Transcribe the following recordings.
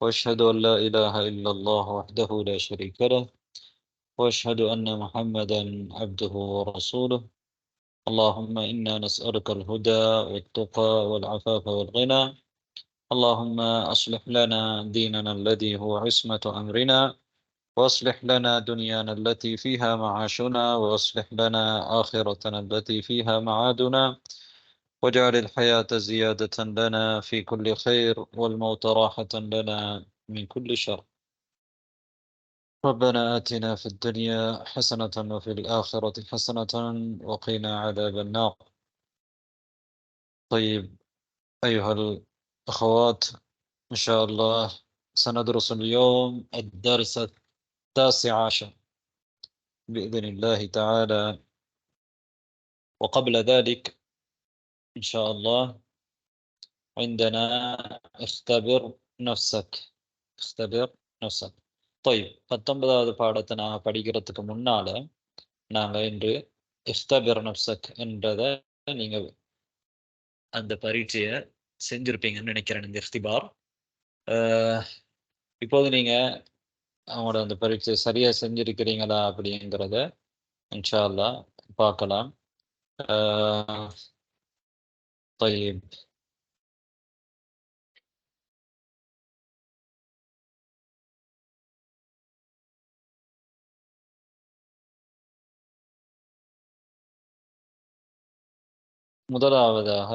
وأشهد أن لا إله إلا الله وحده لا شريك له وأشهد أن محمدا عبده ورسوله. اللهم إنا نسألك الهدى والتقى والعفاف والغنى. اللهم أصلح لنا ديننا الذي هو عصمة أمرنا، وأصلح لنا دنيانا التي فيها معاشنا، وأصلح لنا آخرتنا التي فيها معادنا، واجعل الحياة زيادة لنا في كل خير والموت راحة لنا من كل شر. ربنا آتنا في الدنيا حسنة وفي الآخرة حسنة وقنا عذاب النار. طيب أيها الأخوات، إن شاء الله سندرس اليوم الدرس 19 بإذن الله تعالى. وقبل ذلك إن شاء الله عندنا اختبر نفسك. اختبر نفسك. طيب 19வது பாடத்தை நாங்கள் படிக்கிறதுக்கு முன்னால் நாங்கள் இன்று இஃப்தபிர் நஃப்ஸக் என்றதை நீங்கள் அந்த பரீட்சையை செஞ்சுருப்பீங்கன்னு நினைக்கிறேன். இந்த இஃப்திபார் இப்போது நீங்கள் அவங்களோட அந்த பரீட்சை சரியாக செஞ்சுருக்கிறீங்களா அப்படிங்கிறத இன்ஷா அல்லாஹ் பார்க்கலாம். طيب முதலாவதாக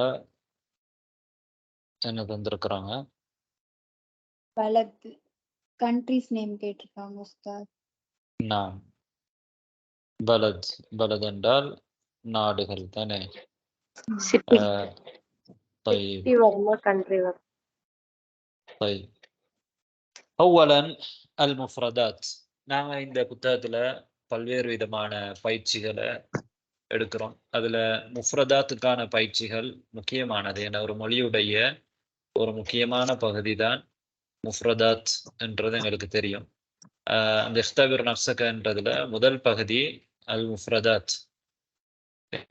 என்ன தந்திருக்கிறாங்க? பலத் கண்ட்ரிஸ் நேம் கேட்டிருக்காங்க உஸ்தாத். நாம் பலத் பலத் என்றால் நாடுகள் தானே. طيب طيب أولا المفردات. நாங்கள் இந்த புத்தகத்தில் பல்வேறு விதமான பயிற்சிகளை எடுக்கிறோம். அதில் முஃப்ரதாத்துக்கான பயிற்சிகள் முக்கியமானது. என ஒரு மொழியுடைய ஒரு முக்கியமான பகுதி தான் முஃப்ரதாத் என்றது எங்களுக்கு தெரியும். அந்த இஃப்தபிர் நஃப்ஸகன்றதுல முதல் பகுதி அல் முஃப்ரதாத்,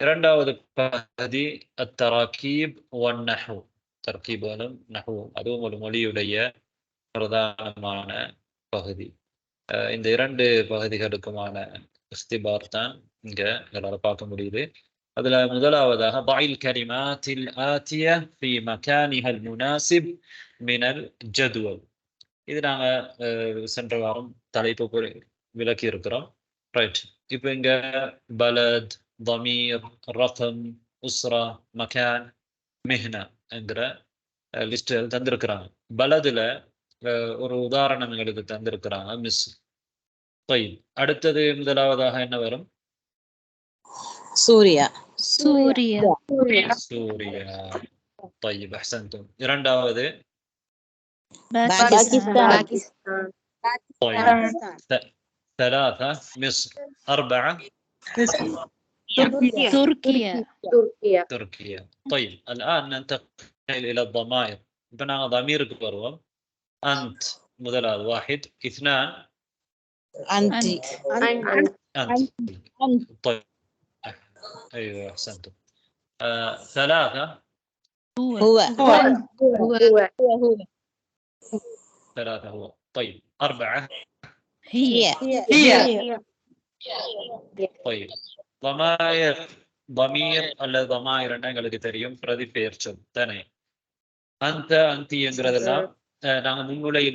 இரண்டாவது பகுதி அத்தராக்கீப் வன் நஹ்வு. தர்கீபுகளும் நஹ்வும் அதுவும் ஒரு மொழியுடைய பிரதானமான பகுதி. இந்த இரண்டு பகுதிகளுக்குமான இஃப்திபார் தான் இங்க எங்களால் பார்க்க முடியுது. அதுல முதலாவதாக ضعيل الكلمات الآتية في مكانها المناسب من الجدول. இது நாங்க சென்ற வாரம் தலைப்பு விளக்கி இருக்கிறோம். ரைட். இப்போ இங்க பலத், தமீர், ரகம், உஸ்ரா, மகான், மிஹ்னா என்கிற லிஸ்டுகள் தந்திருக்கிறாங்க. பலதுல ஒரு உதாரணம் எங்களுக்கு தந்திருக்கிறாங்க, மிஸ்ர். طيب அடுத்தது முதலாவதாக என்ன வரும்? சூரியா. சூரியா. சூரியா. طيب احسنتم. இரண்டாவது باكستان. طيب ثلاثة مصر. أربعة تركيا. طيب الآن ننتقل إلى الضمائر. بنا ضميرك بروم. أنت مدلال واحد. اثنان أنت. طيب أيوة أحسنتم. ثلاثة هو. ثلاثة هو. طيب أربعة هي. طيب ضمير அல்லது ضمائر எங்களுக்கு தெரியும், பிரதிபெயர் சொல் தானே. அந்த அந்தி என்கிறதெல்லாம் நாங்கள்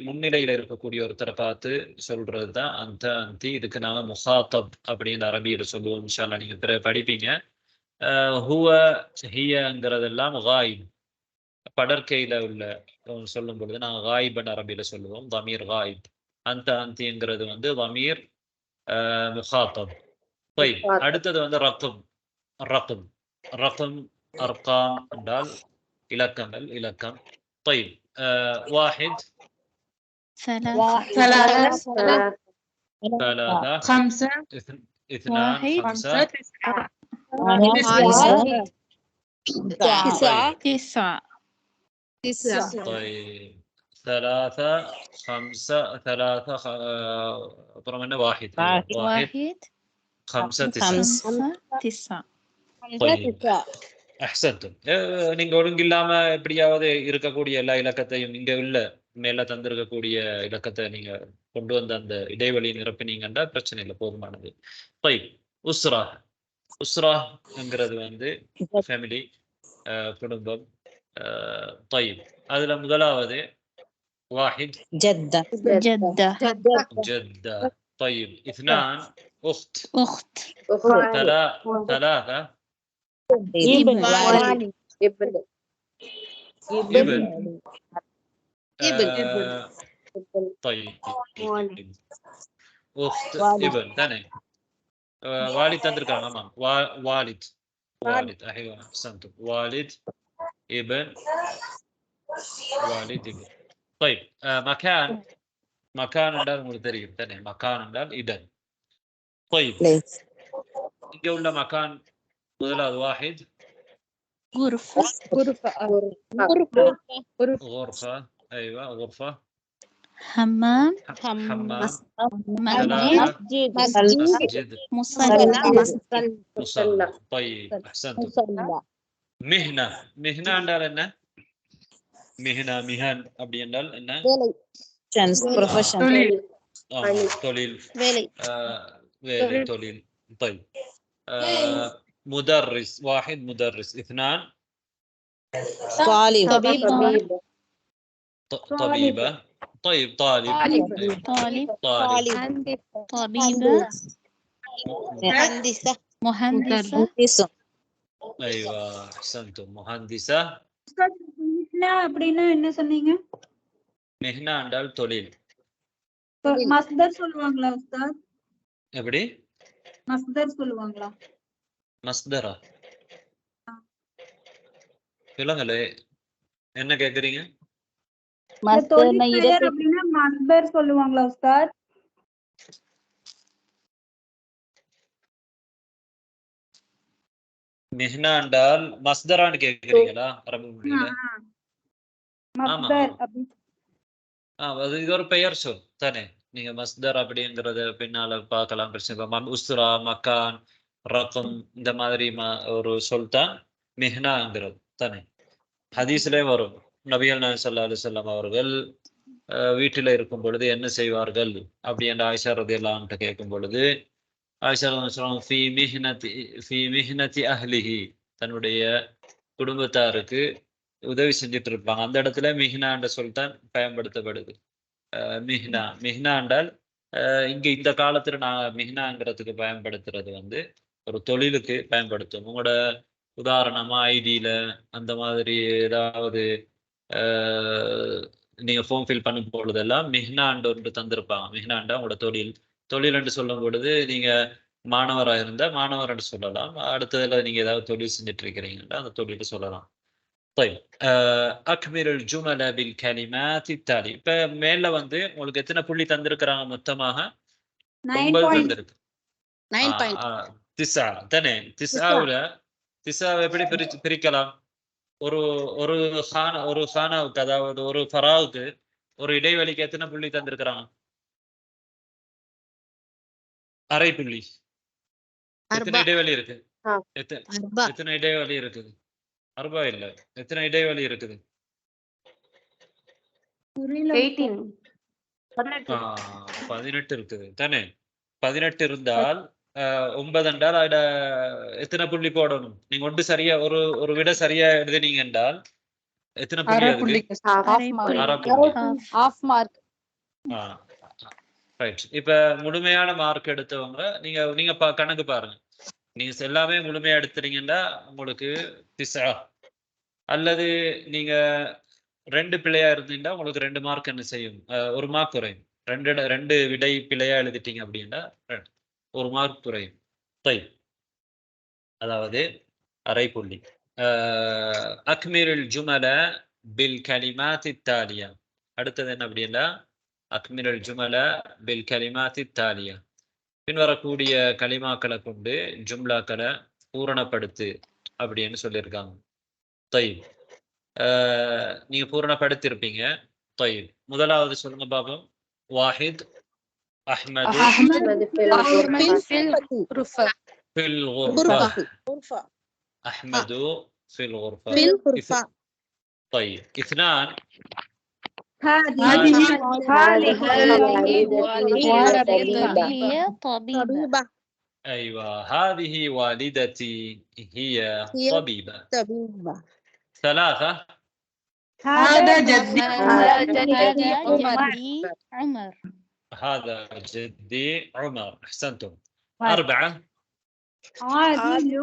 முன்னிலையில் இருக்கக்கூடிய ஒருத்தரை பார்த்து சொல்றது தான் அந்த அந்தி. இதுக்கு நாங்கள் முஹாத்தப் அப்படின்னு அரபியில் சொல்லுவோம். இன்ஷா அல்லாஹ் நீங்க படிப்பீங்க. ஹுவ ஹியங்கிறதெல்லாம் காயிப், படற்கையில உள்ள சொல்லும் பொழுது நாங்கள் காயிபன் அரபியில சொல்லுவோம், தமீர் காயிப். அந்த அந்திங்கிறது வந்து தமீர் முஹாத்தப். அடுத்தது வந்து ரகம். ரகம் ரகம் அர்காம் என்றால் இலக்கங்கள், இலக்கம். طيب واحد ثلاثة خمسة اثنان خمسة تسعة. طيب ثلاثة خمسة ثلاثة طبعا واحد خمسة تسعة. طيب أحسنتم. நீங்க ஒழுங்கு இல்லாம எப்படியாவது இருக்கக்கூடிய எல்லா இலக்கத்தையும் இங்க உள்ள மேல தந்திருக்கக்கூடிய இலக்கத்தை நீங்க கொண்டு வந்த அந்த இடைவெளி நிரப்பினீங்கன்னா பிரச்சனை இல்லை, போதுமானது. طيب உஸ்ரா, உஸ்ராங்கிறது வந்து ஃபேமிலி, குடும்பம். طيب அதுல முதலாவது واحد جدة جدة جدة. طيب اثنان أخت. أخت ثلاثة ابن والد ابن. طيب أخت ابن ثاني. والد تندركان أمام والد أيوة أحسنتم. والد ابن ابن. طيب مكان என்றால் உங்களுக்கு தெரியும் தானே, மக்கான் என்றால் இடம். طيب இங்க உள்ள மக்கான் முதலாவது واحد غرفة غرفة. أيوة غرفة. حمام حمام. مسجد مسجد. مصلى. طيب أحسنتم. مهنة என்றால் என்ன? மிஹன் அப்படி என்றால் என்ன? profession தொழில். வேலை. தொழில். طيب مدرس. واحد مدرس. اثنان طالب طبيبة. طيب طالب. طبيبة مهندسة ايوه احسنتم. مهندسة. அப்படின்னா என்ன சொன்னீங்க? மிஹ்னா என்றால் தொழில். மஸ்தர் சொல்லுவாங்களா உஸ்தாத்? எப்படி மஸ்தர் சொல்லுவாங்களா? மஸ்தரா இல்லங்களே, என்ன கேக்குறீங்க? அப்படின்னா மஸ்தர் சொல்லுவாங்களா உஸ்தாத்? மிஹ்னா என்றால் மஸ்தரான்னு கேக்குறீங்களா? அரபு மொழியில மஸ்தர் அப்படி அது இது ஒரு பெயர் சொல் தானே. நீங்க மஸ்தர் அப்படிங்கறத பின்னால பார்க்கலாம். பிரச்சனை. உஸ்ரா, மக்கான், ரகம் இந்த மாதிரி ஒரு சொல் தான் மிஹ்னாங்கிறது தானே. ஹதீஸ்லே வரும், நபிகள் நாயகம் ஸல்லல்லாஹு அலைஹி வஸல்லம் அவர்கள் வீட்டில் இருக்கும் பொழுது என்ன செய்வார்கள் அப்படி என்று ஆயிஷா ரலியல்லாஹு அன்ஹா கேட்கும் பொழுது, ஆயிஷா ரலியல்லாஹு ஃபீ மிஹ்னதி அஹ்லிஹி, தன்னுடைய குடும்பத்தாருக்கு உதவி செஞ்சுட்டு இருப்பாங்க. அந்த இடத்துல மிஹ்னா என்ற சொல் தான் பயன்படுத்தப்படுது. மிஹ்னா என்றால் இங்க இந்த காலத்துல நான் மிஹ்னாங்கிறதுக்கு பயன்படுத்துறது வந்து ஒரு தொழிலுக்கு பயன்படுத்தும். உங்களோட உதாரணமா ஐடியில அந்த மாதிரி ஏதாவது நீங்க ஃபார்ம் ஃபில் பண்ணும் பொழுதெல்லாம் மிஹ்னாண்டு ஒன்று தந்திருப்பாங்க. மிஹ்னாண்டா உங்களோட தொழில் என்று சொல்லும் பொழுது நீங்க மாணவராக இருந்தால் மாணவர் என்று சொல்லலாம். அடுத்ததுல நீங்க ஏதாவது தொழில் செஞ்சுட்டு இருக்கிறீங்கன்னா அந்த தொழில் சொல்லலாம். طيب أكمل الجمل بالكلمات التالية. இப்ப மேல வந்து உங்களுக்கு எத்தனை புள்ளி தந்திருக்கிறாங்க? மொத்தமாக 9 தந்திருக்கு. 9 தானே. 9 எப்படி பிரிக்கலாம்? ஒரு ஹானாவுக்கு, அதாவது ஒரு ஃபராவுக்கு, ஒரு இடைவெளிக்கு எத்தனை புள்ளி தந்திருக்கிறாங்க? அரை புள்ளி. எத்தனை இடைவெளி இருக்கு? எத்தனை இடைவெளி இருக்குது? அர்பா இல்ல, எத்தனை இடைவெளி இருக்குது? 18 இருக்குது தானே. 18 இருந்தால் 9 என்றால் அட எத்தனை புள்ளி போடணும்? நீங்க ஒன்று சரியா ஒரு விட சரியா எழுதினீங்க என்றால் எத்தனை புள்ளி அதுக்கு? half mark. ரைட். இப்ப முழுமையான மார்க் எடுத்தவங்க நீங்க கணக்கு பாருங்க. நீங்க எல்லாமே முழுமையா எடுத்துறீங்கன்னா உங்களுக்கு 9. அல்லது நீங்க 2 பிழையா இருந்தீங்கன்னா உங்களுக்கு 2 மார்க் என்ன செய்யும்? 1 மார்க் குறையும். 2 விடை பிழையா எழுதிட்டீங்க அப்படின்னா 1 மார்க் குறையும். அதாவது அரை புள்ளி. அக்மிலுல் ஜுமல பில் கலிமாத்தி தாலியா. அடுத்தது என்ன அப்படின்னா அக்மிலுல் ஜுமல பில் கலிமாத்தி தாலியா. பின்வரக்கூடிய கலிமாக்களை கொண்டு ஜும்லாக்களை பூரணப்படுத்து அப்படின்னு சொல்லியிருக்காங்க. நீங்க பூரணப்படுத்திருப்பீங்க. முதலாவது சொல்லுங்க பாபம். வாஹித் அஹ்மது ஃபில் குர்ஃபா. أحمد في الغرفة. طيب اثنان هذه هي طبيبة. أيوة، هذه والدتي هي طبيبة. ثلاثة. هذا جدي عمر. هذا جدي عمر. أحسنتم. أربعة. عادل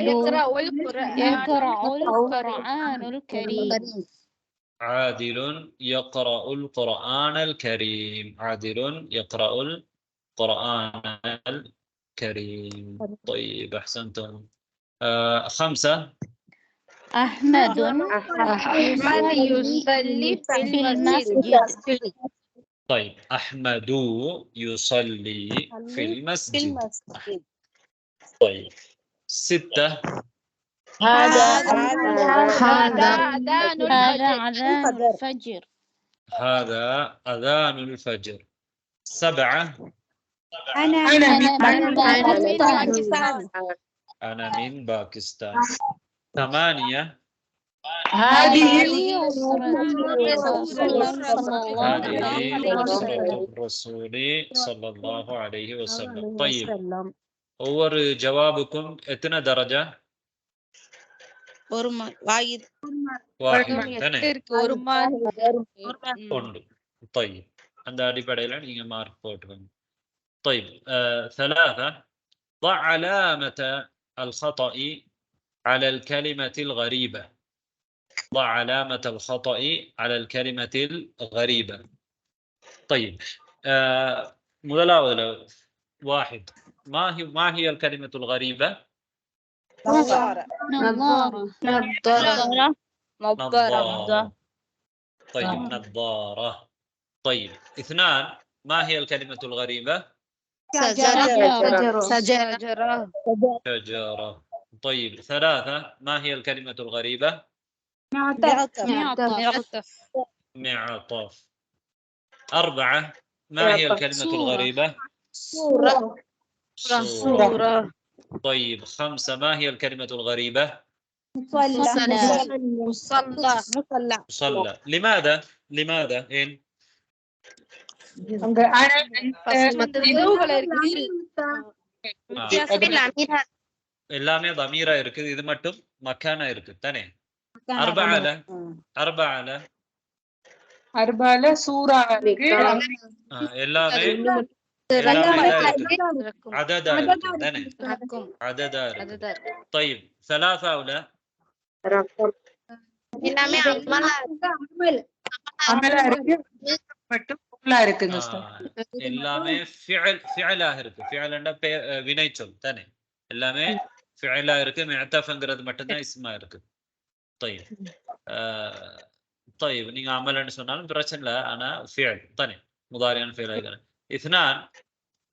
يقرأ القرآن الكريم. عادل يقرأ القرآن الكريم. عادل يقرأ القرآن الكريم. طيب أحسنتم. خمسة. أحمد يصلي في المسجد. طيب أحمد يصلي في المسجد. طيب ستة. هذا أذان الفجر. هذا أذان الفجر. سبعة. أنا أنا من باكستان. ثمانية. هذه نصرة الرسول صلى الله عليه وسلم. طيب ஒவ்வொரு ஜவாபுக்கும் எத்தனை درجة؟ واحد தானே? ஒன்று. طيب அந்த அடிப்படையில் நீங்க மார்க் போட்டுக்கோங்க. طيب ثلاثة. ضع علامة الخطأ على الكلمة الغريبة. ضع علامة الخطأ على الكلمة الغريبة. طيب முதலாவது واحد. ما هي الكلمة الغريبة؟ نظارة. طيب نظارة. طيب اثنان. ما هي الكلمة الغريبة؟ شجرة. طيب ثلاثة. ما هي الكلمة الغريبة؟ معطف. أربعة. ما هي الكلمة الغريبة؟ صورة. طيب خمسة. ما هي الكلمة الغريبة؟ مصلى. لماذا؟ إن எல்லாமே ضميرா இருக்குது. இது மட்டும் மக்கானா இருக்கு தானே? அர்பால சூரா இருக்கு. எல்லாமே عددا இருக்கு தானே? عددا இருக்கு. طيب ثلاثة ولا எல்லாமே அமலா இருக்கு மட்டும் ஃபுல்லா இருக்குங்க உஸ்தாத். எல்லாமே ஃபிஅலா இருக்கு. ஃபிஅல்னா வினைச்சொல் தானே? எல்லாமே ஃபிஅலா இருக்கு. முஅத்தஃப்ங்கிறது மட்டும் தான் இஸ்மா இருக்கு. طيب طيب நீங்க அமல்னு சொன்னாலும் பிரச்சனை இல்ல. ஆனா ஃபிஅல் தானே? முதாரியான ஃபிஅல் ஆயிடும். இஸ்னான்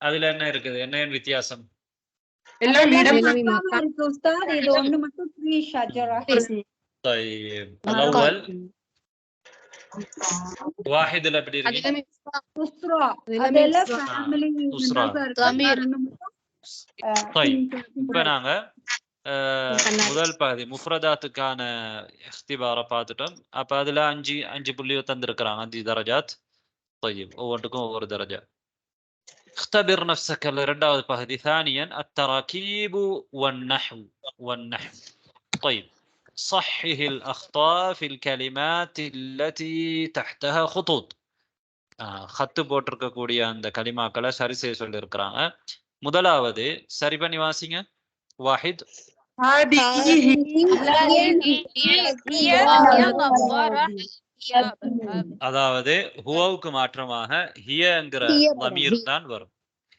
அதுல என்ன இருக்குது? என்ன வித்தியாசம்? எல்லாம் இடம் உஸ்தாத் இது ஒண்ணு மட்டும் ஃப்ரீ ஷஜரா. طيب الأول واحد اللي بدي أسرة அதெல்லாம் ஃபேமிலி ضمير. طيب இப்போ நாங்க முதல் பகுதி முஃப்ரதாத்துக்கான இக்திபார பார்த்துட்டோம். அப்ப அதுல 5 புள்ளியோ தந்திருக்கிறாங்க. 5 درجات. طيب ஒவ்வொன்றுக்கும் ஒவ்வொரு درجة. اختبر نفسك لرداء الفهد. ثانيا التراكيب والنحو. طيب صحح الأخطاء في الكلمات التي تحتها خطوط. خط போட்டிருக்கக்கூடிய அந்த கலிமாக்களை சரி செய்ய சொல்லி இருக்கிறாங்க. முதலாவது சரி பண்ணி வாசிங்க. واحد. அதாவது ஹுவாவுக்கு மாற்றமாக ஹியங்கிற தமீர் தான் வரும்.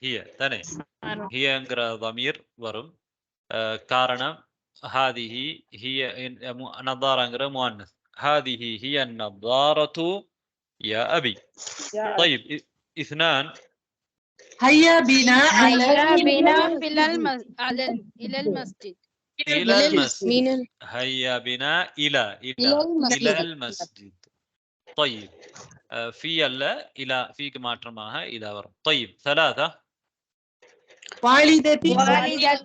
ஹிய தானே? ஹியங்கிற தமீர் வரும். காரணம் ஹாதிஹி ஹிய நதாரங்கிற முஅன்னஸ். ஹாதிஹி ஹிய நதாரத்து யா அபி. طيب اثنان. هيا بنا إلى المسجد. هيا بنا إلى المسجد. طيب في إلى فيك மாற்றமாக إلى வரும். طيب ثلاثة. والدتي سعيدة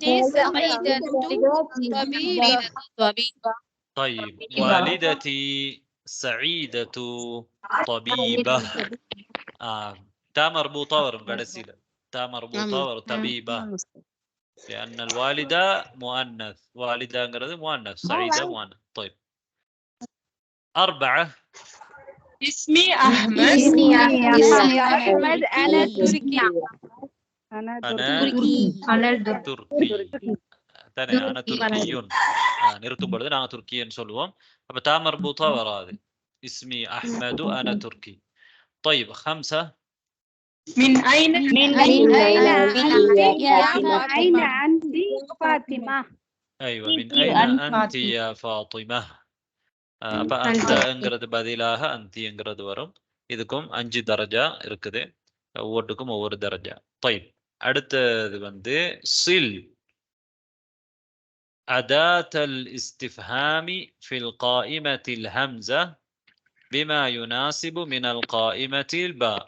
طبيبة. طيب والدتي سعيدة طبيبة. تا مربوطة ورم قدسيلة، تا مربوطة ورم طبيبة، لأن الوالدة مؤنث، والدة انقرض مؤنث، سعيدة مؤنث. طيب 4. اسمي أحمد. اسمي أحمد أنا تركي. أنا تركي. تركي. تاني أنا تركي. نرتب بردنا أنا تركي نسولهم. فتا مربوطة وراء اسمي أحمد أنا تركي. طيب 5. من أين أنت فاطمة. أيوة، من أين أنت يا فاطمة؟ فأنت انقرض بديلها أنت انقرض ورم. இதுக்கும் 5 درجة இருக்குது, ஒவ்வொருத்துக்கும் ஒவ்வொரு درجة. طيب அடுத்தது வந்து சில். أداة الاستفهام في القائمة الهمزة بما يناسب من القائمة الباء.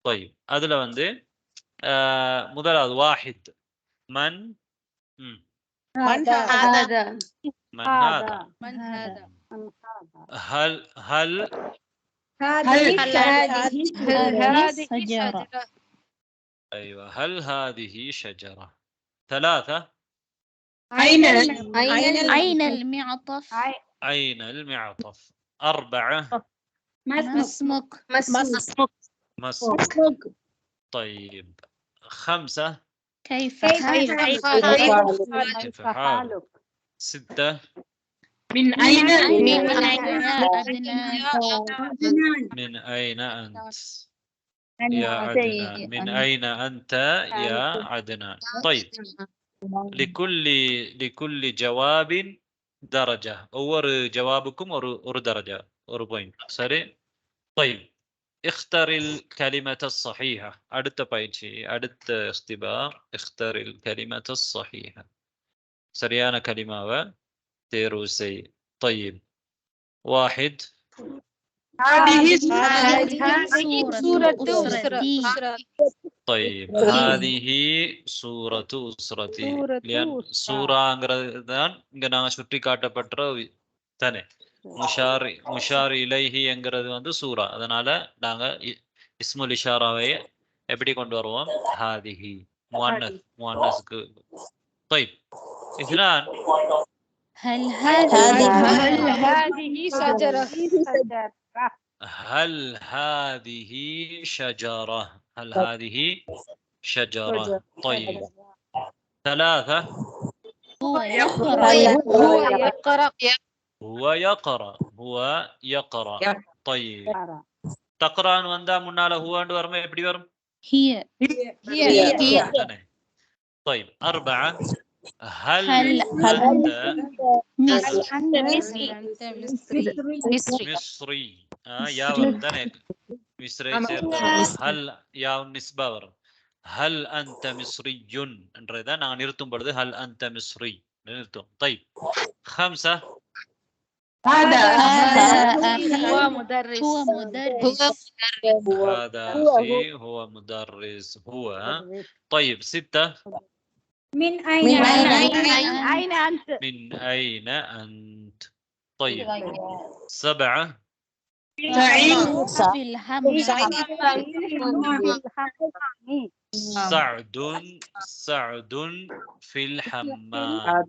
طيب அதுல வந்து முதலாவது واحد. من هذا من هذا. هل هذه شجرة. أيوة، هل هذه شجرة. 3. أين المعطف. أين المعطف. 4. ما اسمك. مسك. طيب 5. كيف حالك. 6. من أين من أين أنت يا عدنان. من أين أنت يا عدنان. طيب لكل جواب درجة. أول جوابكم ஒரு درجة، ஒரு point. சரி. طيب اختر الكلمة الصحيحة. அடுத்த பயிற்சி، அடுத்த اختبار. اختر الكلمة الصحيحة. சரியான கலிமாவை தேர்வு செய். طيب 1. هذه سورة أسرتي. طيب هذه سورة أسرتي. لأن சூராங்கிறது தான் இங்க நாங்க சுட்டி காட்டப்பட்ட தானே. முஷார் இலைஹி என்கிறது வந்து சூரா. அதனால நாங்க இஸ்முல் இஷாராவை எப்படி கொண்டு வருவோம்? ஹாதிஹி முஅன்னஸ்க்கு. طيب 2. هل هذه شجرة. هل هذه شجرة. هل هذه شجرة. طيب 3. هو يقرأ. طيب تقرأ வந்தா முன்னால ஹுவாண்டு வருமே, எப்படி வரும்؟ هي. طيب 4. هل أنت مصري. يا ورم مصري. هل يا النسبة ورم. هل أنت مصري என்றதை நாங்கள் நிறுத்தும் பொழுது هل أنت مصري நிறுத்தும். طيب 5. هذا هو مدرس. هذا أخي هو مدرس. هو. طيب 6. من أين أنت؟ من أين أنت. طيب 7. سعيد في الحمام. سعد في الحمام.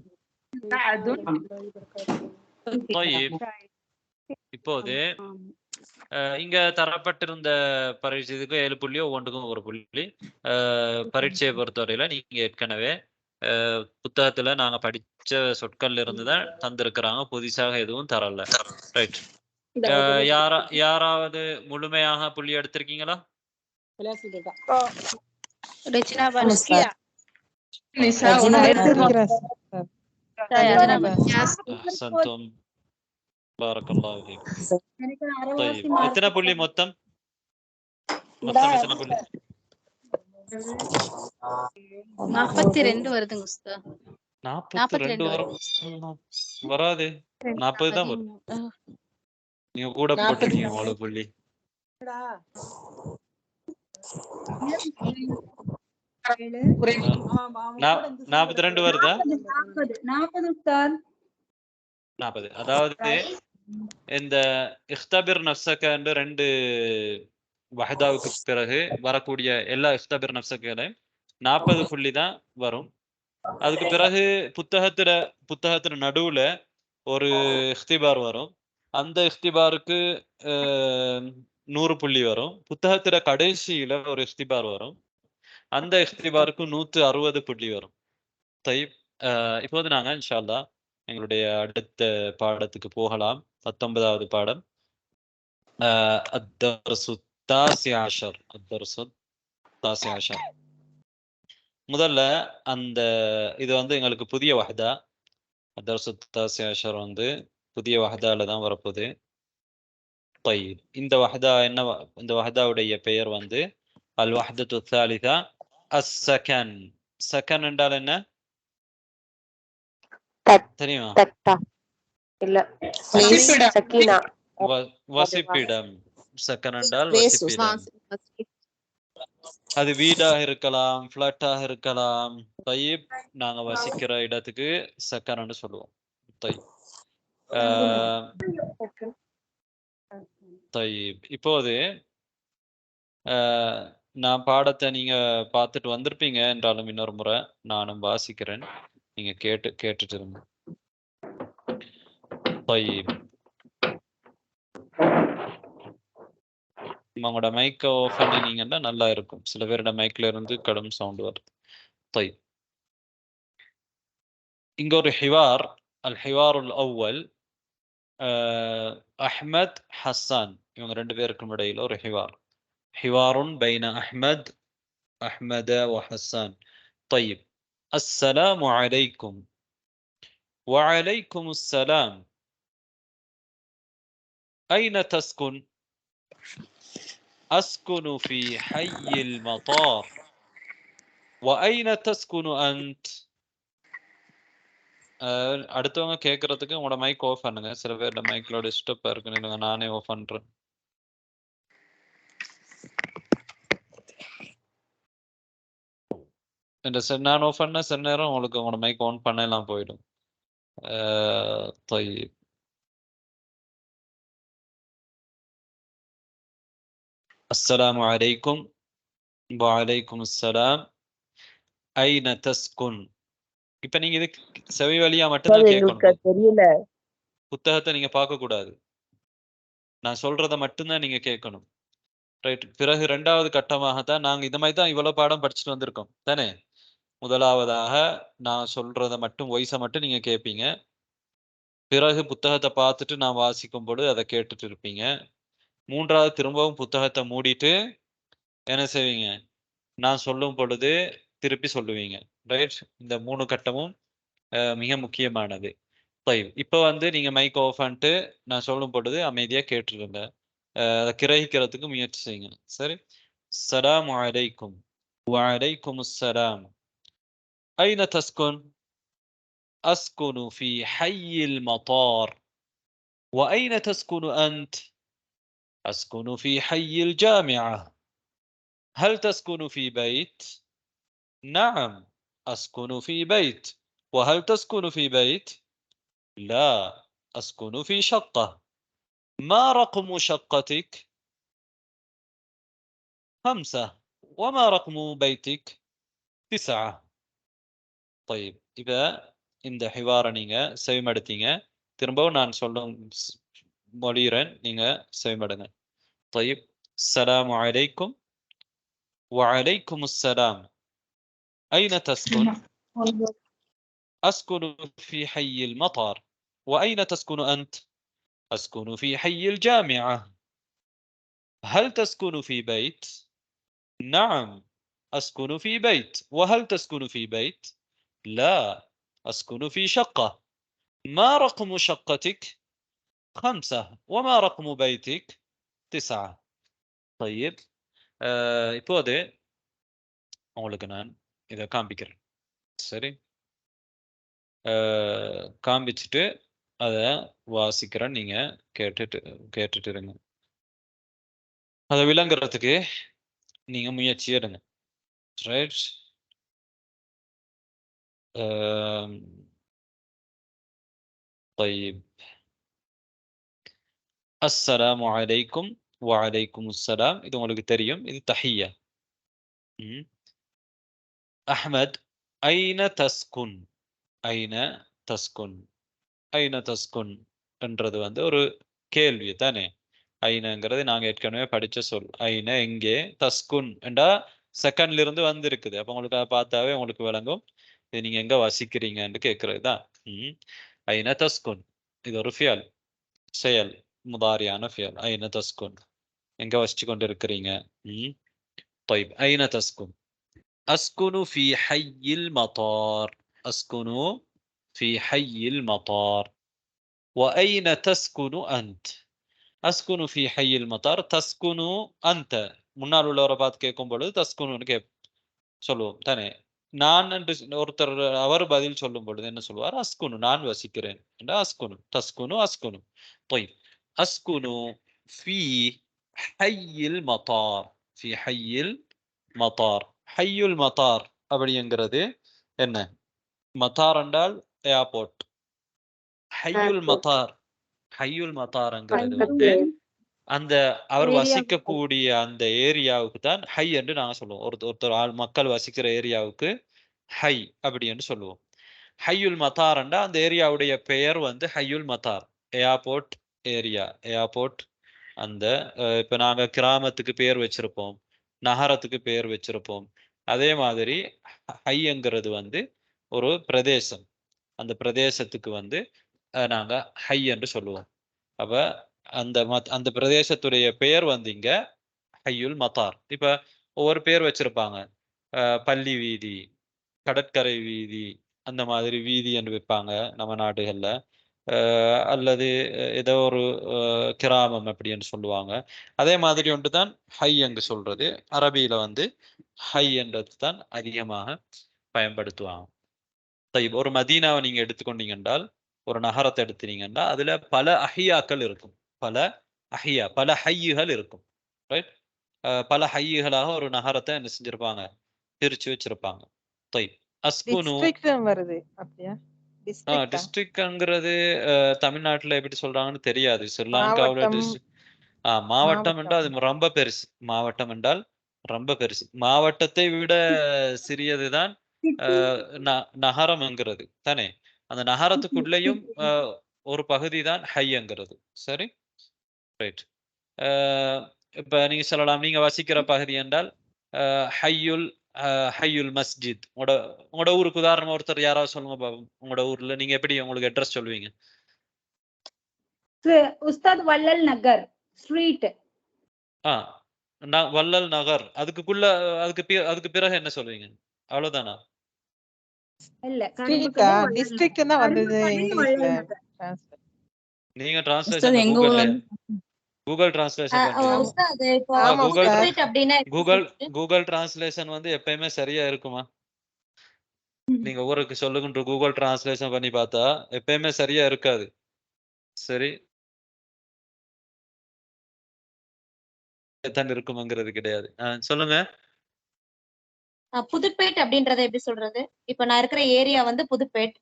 طيب இப்போது இங்க தரப்பட்டிருந்த பரீட்சைக்கு 7 புள்ளி, ஒவ்வொன்றுக்கும் 1 புள்ளி. பரீட்சையை பொறுத்தவரையில நீங்க ஏற்கனவே புத்தகத்துல நாங்க படிச்ச சொற்கள்ல இருந்து தான் தந்திருக்கிறாங்க, புதுசாக எதுவும் தரல. ரைட். யாராவது முழுமையாக புள்ளி எடுத்திருக்கீங்களா? அஹ்சன்தும். பாரக்கல்லாஹு ஃபீக்கும். طيب எத்தனை புள்ளி மொத்தம் எத்தனை புள்ளி? 42 வருதுங்க உஸ்தாத். 42 வரும். வராது, 40 தான் வரும். நீங்க கூட போட்டுட்டீங்க அவ்வளவு புள்ளி. 42 வருதா? 40 40. அதாவது இந்த இஹ்தபிர் நஃப்ஸகன்ற 2 வஹதாவுக்கு பிறகு வரக்கூடிய எல்லா இஹ்தபிர் நஃப்ஸகலையும் 40 புள்ளி தான் வரும். அதுக்கு பிறகு புத்தகத்துல நடுவுல ஒரு இஹ்திபார் வரும். அந்த இஹ்திபாருக்கு 100 புள்ளி வரும். புத்தகத்துல கடைசியில ஒரு இஹ்திபார் வரும். அந்த இஹ்திபாருக்கு 160 புள்ளி வரும். தய்யிப் இப்போது நாங்க இன்ஷா அல்லாஹ் எங்களுடைய அடுத்த பாடத்துக்கு போகலாம். 19வது பாடம். الدرس التاسع عشر. الدرس التاسع عشر. முதல்ல அந்த இது வந்து எங்களுக்கு புதிய வஹதா. الدرس التاسع عشر வந்து புதிய வஹதால தான் வரப்போகுது. طيب இந்த வஹதா என்ன? இந்த வஹதாவுடைய பெயர் வந்து அல் வஹ்தத்து الثالثة السكن. சக்கன் என்றால் என்ன தெரியுமா? இல்ல வசிப்பிடம். சக்கீனா வசிப்பிடம். சக்கன் என்றால் வசிப்பிடம். அது வீடாக இருக்கலாம், ஃபிளாட்டாக இருக்கலாம். தய்யிப் நாங்க வசிக்கிற இடத்துக்கு சக்கன்னு சொல்லுவோம். தய்யிப் தய்யிப் இப்போது நான் பாடத்தை நீங்க பார்த்துட்டு வந்திருப்பீங்க என்றாலும் இன்னொரு முறை நானும் வாசிக்கிறேன். நீங்க கேட்டுட்டு இருங்க. طيب உங்களோட மைக்கை ஆஃப் பண்ணினீங்கன்னா நல்லா இருக்கும். சில பேரோட மைக்ல இருந்து கடும் சவுண்ட் வருது. طيب இங்க ஒரு ஹிவார். அல் ஹிவாருல் அவ்வல் அஹ்மத் ஹஸ்ஸான் இவங்க 2 பேருக்கும் இடையில ஒரு ஹிவார். ஹிவாருன் பைன أحمد وحسان. طيب السلام عليكم. وعليكم السلام. أين تسكن؟ أسكن في حي المطار. وأين تسكن أنت؟ அடுத்தவங்க கேட்கறதுக்கு உங்களோட மைக் ஆஃப் பண்ணுங்க. சில பேரோட மைக்ல டிஸ்டர்ப் இருக்குன்னு நானே ஆஃப் பண்றேன். நான் ஆஃப் பண்ண சில நேரம் உங்களுக்கு உங்களோட மைக் ஆன் பண்ணலாம் போயிடும். طيب السلام عليكم. وعليكم السلام. أين تسكن؟ இப்ப நீங்க இது செவி வழியா மட்டும்தான் கேட்கணும். தெரியல. புத்தகத்தை நீங்க பார்க்க கூடாது. நான் சொல்றதை மட்டும்தான் நீங்க கேட்கணும். ரைட். பிறகு 2வது கட்டமாக தான் நாங்க இந்த மாதிரி தான் இவ்வளவு பாடம் படிச்சுட்டு வந்திருக்கோம் தானே. முதலாவதாக நான் சொல்றதை மட்டும் வாய்ஸை மட்டும் நீங்க கேட்பீங்க. பிறகு புத்தகத்தை பார்த்துட்டு நான் வாசிக்கும் பொழுது அதை கேட்டுட்டு இருப்பீங்க. 3வது திரும்பவும் புத்தகத்தை மூடிட்டு என்ன செய்வீங்க? நான் சொல்லும் பொழுது திருப்பி சொல்லுவீங்க. ரைட். இந்த 3 கட்டமும் மிக முக்கியமானது. இப்ப வந்து நீங்க மைக் ஆஃப் பண்ணிட்டு நான் சொல்லும் பொழுது அமைதியா கேட்டுருங்க. அதை கிரகிக்கிறதுக்கு முயற்சி செய்யுங்க. சரி. السلام عليكم. وعليكم السلام. أين تسكن؟ أسكن في حي المطار. وأين تسكن أنت؟ أسكن في حي الجامعة. هل تسكن في بيت؟ نعم أسكن في بيت. وهل تسكن في بيت؟ لا أسكن في شقة. ما رقم شقتك؟ 5. وما رقم بيتك؟ 9. طيب إذا இந்த ஹிவாரை நீங்க செவிமடுத்தீங்க. திரும்பவும் நான் சொல்லும் மொழிறேன், நீங்க செவிமடுங்க. طيب السلام عليكم. وعليكم السلام. أين تسكن؟ أسكن في حي المطار. وأين تسكن أنت؟ أسكن في حي الجامعة. هل تسكن في بيت؟ نعم أسكن في بيت. وهل تسكن في بيت؟ لا أسكن في شقة. ما رقم شقتك؟ 5. وما رقم بيتك؟ 9. طيب இப்போது உங்களுக்கு நான் இதை காண்பிக்கிறேன். சரி. காண்பிச்சுட்டு அதை வாசிக்கிறேன். நீங்க கேட்டுட்டு இருங்க. அதை விளங்குறதுக்கு நீங்க முயற்சி எடுங்க. ரைட். طيب அஸ்ஸலாமு அலைக்கும் வஅலைக்கும் அஸ்ஸலாம். இது உங்களுக்கு தெரியும். இது தஹியா. அஹ்மத் ஐன தஸ்குன். ஐன தஸ்குன். ஐன தஸ்குன் என்றது வந்து ஒரு கேள்வி தானே. ஐனங்கிறது நாங்க ஏற்கனவே படிச்ச சொல். ஐன எங்கே, தஸ்குன் என்றா செகண்ட்ல இருந்து வந்திருக்குது. அப்ப உங்களுக்கு அதை பார்த்தாவே உங்களுக்கு விளங்கும் இது நீங்க எங்க வசிக்கிறீங்கன்னு கேட்கறது தான். ஐன தஸ்குன் இது ஒரு ஃபியல், செயல், முதாரியான ஃபியல். ஐன தஸ்குன் எங்க வசிச்சு கொண்டு இருக்கிறீங்க. طيب أين تسكن؟ أسكن في حي المطار. أسكن في حي المطار. وأين تسكن أنت؟ أسكن في حي المطار. تسكن أنت முன்னால் உள்ளவரை பார்த்து கேட்கும் பொழுது தஸ்குன்னு சொல்லுவோம் தானே. நான் என்று ஒருத்தர் அவர் பதில் சொல்லும் பொழுது என்ன சொல்வார்? அஸ்குனு, நான் வசிக்கிறேன் என்றா அஸ்குனு. தஸ்குனு அஸ்குனு. طيب أسكن في حي المطار. في حي المطار. حي المطار அப்படிங்கிறது என்ன? மத்தார் என்றால் ஏர்போர்ட். ஹையுல் மத்தார். ஹையுல் மத்தார்ங்கிறது வந்து அந்த அவர் வசிக்கக்கூடிய அந்த ஏரியாவுக்கு தான் ஹை என்று நாங்க சொல்லுவோம். ஒருத்தர் மக்கள் வசிக்கிற ஏரியாவுக்கு ஹை அப்படி என்று சொல்லுவோம். ஹையுல் மத்தார் என்றா அந்த ஏரியாவுடைய பெயர் வந்து ஹையுல் மத்தார். Airport area. ஏர்போர்ட் அந்த இப்ப நாங்க கிராமத்துக்கு பேர் வச்சிருப்போம், நகரத்துக்கு பேர் வச்சிருப்போம். அதே மாதிரி ஹைங்கிறது வந்து ஒரு பிரதேசம். அந்த பிரதேசத்துக்கு வந்து நாங்க ஹை என்று சொல்லுவோம். அப்ப அந்த பிரதேசத்துடைய பெயர் வந்து இங்க ஹையுல் மத்தார். இப்ப ஒவ்வொரு பேர் வச்சிருப்பாங்க. பள்ளி வீதி, கடற்கரை வீதி, அந்த மாதிரி வீதி என்று வைப்பாங்க நம்ம நாடுகள்ல. அல்லது ஏதோ ஒரு கிராமம் அப்படின்னு சொல்லுவாங்க. அதே மாதிரி ஒன்று தான் ஹை என்று சொல்றது. அரபியில வந்து ஹை என்றது தான் அதிகமாக பயன்படுத்துவாங்க. ஒரு மதீனாவை நீங்க எடுத்துக்கொண்டீங்க என்றால், ஒரு நகரத்தை எடுத்தீங்கன்னா அதுல பல அஹியாக்கள் இருக்கும். பல அஹியா, பல ஹையுகள் இருக்கும். ரைட். பல ஹையுகளாக ஒரு நகரத்தை என்ன செஞ்சிருப்பாங்க, பிரிச்சு வச்சிருப்பாங்க. அஸ்குனு வருது அப்படியா? டிஸ்ட்ரிக்ட்ங்கிறது தமிழ்நாட்டுல எப்படி சொல்றாங்கன்னு தெரியாது. ஸ்ரீலங்காவுல மாவட்டம் என்றால் அது ரொம்ப பெருசு. மாவட்டம் என்றால் ரொம்ப பெருசு. மாவட்டத்தை விட சிறியதுதான் நகரம்ங்கிறது தானே. அந்த நகரத்துக்குள்ளேயும் ஒரு பகுதி தான் ஹைங்கிறது. சரி, ரைட். இப்ப நீங்க சொல்லலாம், நீங்க வசிக்கிற பகுதி என்றால் ஹையுல் ஹையுல் மஸ்ஜித். உங்களோட ஊருக்கு உதாரணமா ஒருத்தர் யாராவது சொல்லுங்க பாப்போம். உங்களோட ஊர்ல நீங்க எப்படி உங்களுக்கு அட்ரஸ் சொல்லுவீங்க? உஸ்தாத் வள்ளல் நகர் ஸ்ட்ரீட். வள்ளல் நகர். அதுக்கு பிறகு என்ன சொல்லுவீங்க? அவ்வளவுதானா? இல்ல, டிஸ்ட்ரிக்ட் தான் வந்தது இங்கிலீஷ்ல. நீங்க translation Google translation Google translation வந்து எப்பயுமே சரியா இருக்குமா? நீங்க ஊருக்கு சொல்லுகின்ற கூகுள் டிரான்ஸ்லேஷன் பண்ணி பார்த்தா எப்பயுமே சரியா இருக்காது. சரி, தான் இருக்கும்ங்கிறது கிடையாது. சொல்லுங்க. புதுப்பேட் அப்படின்றத எப்படி சொல்றது? இப்ப நான் இருக்கிற ஏரியா வந்து புதுப்பேட்.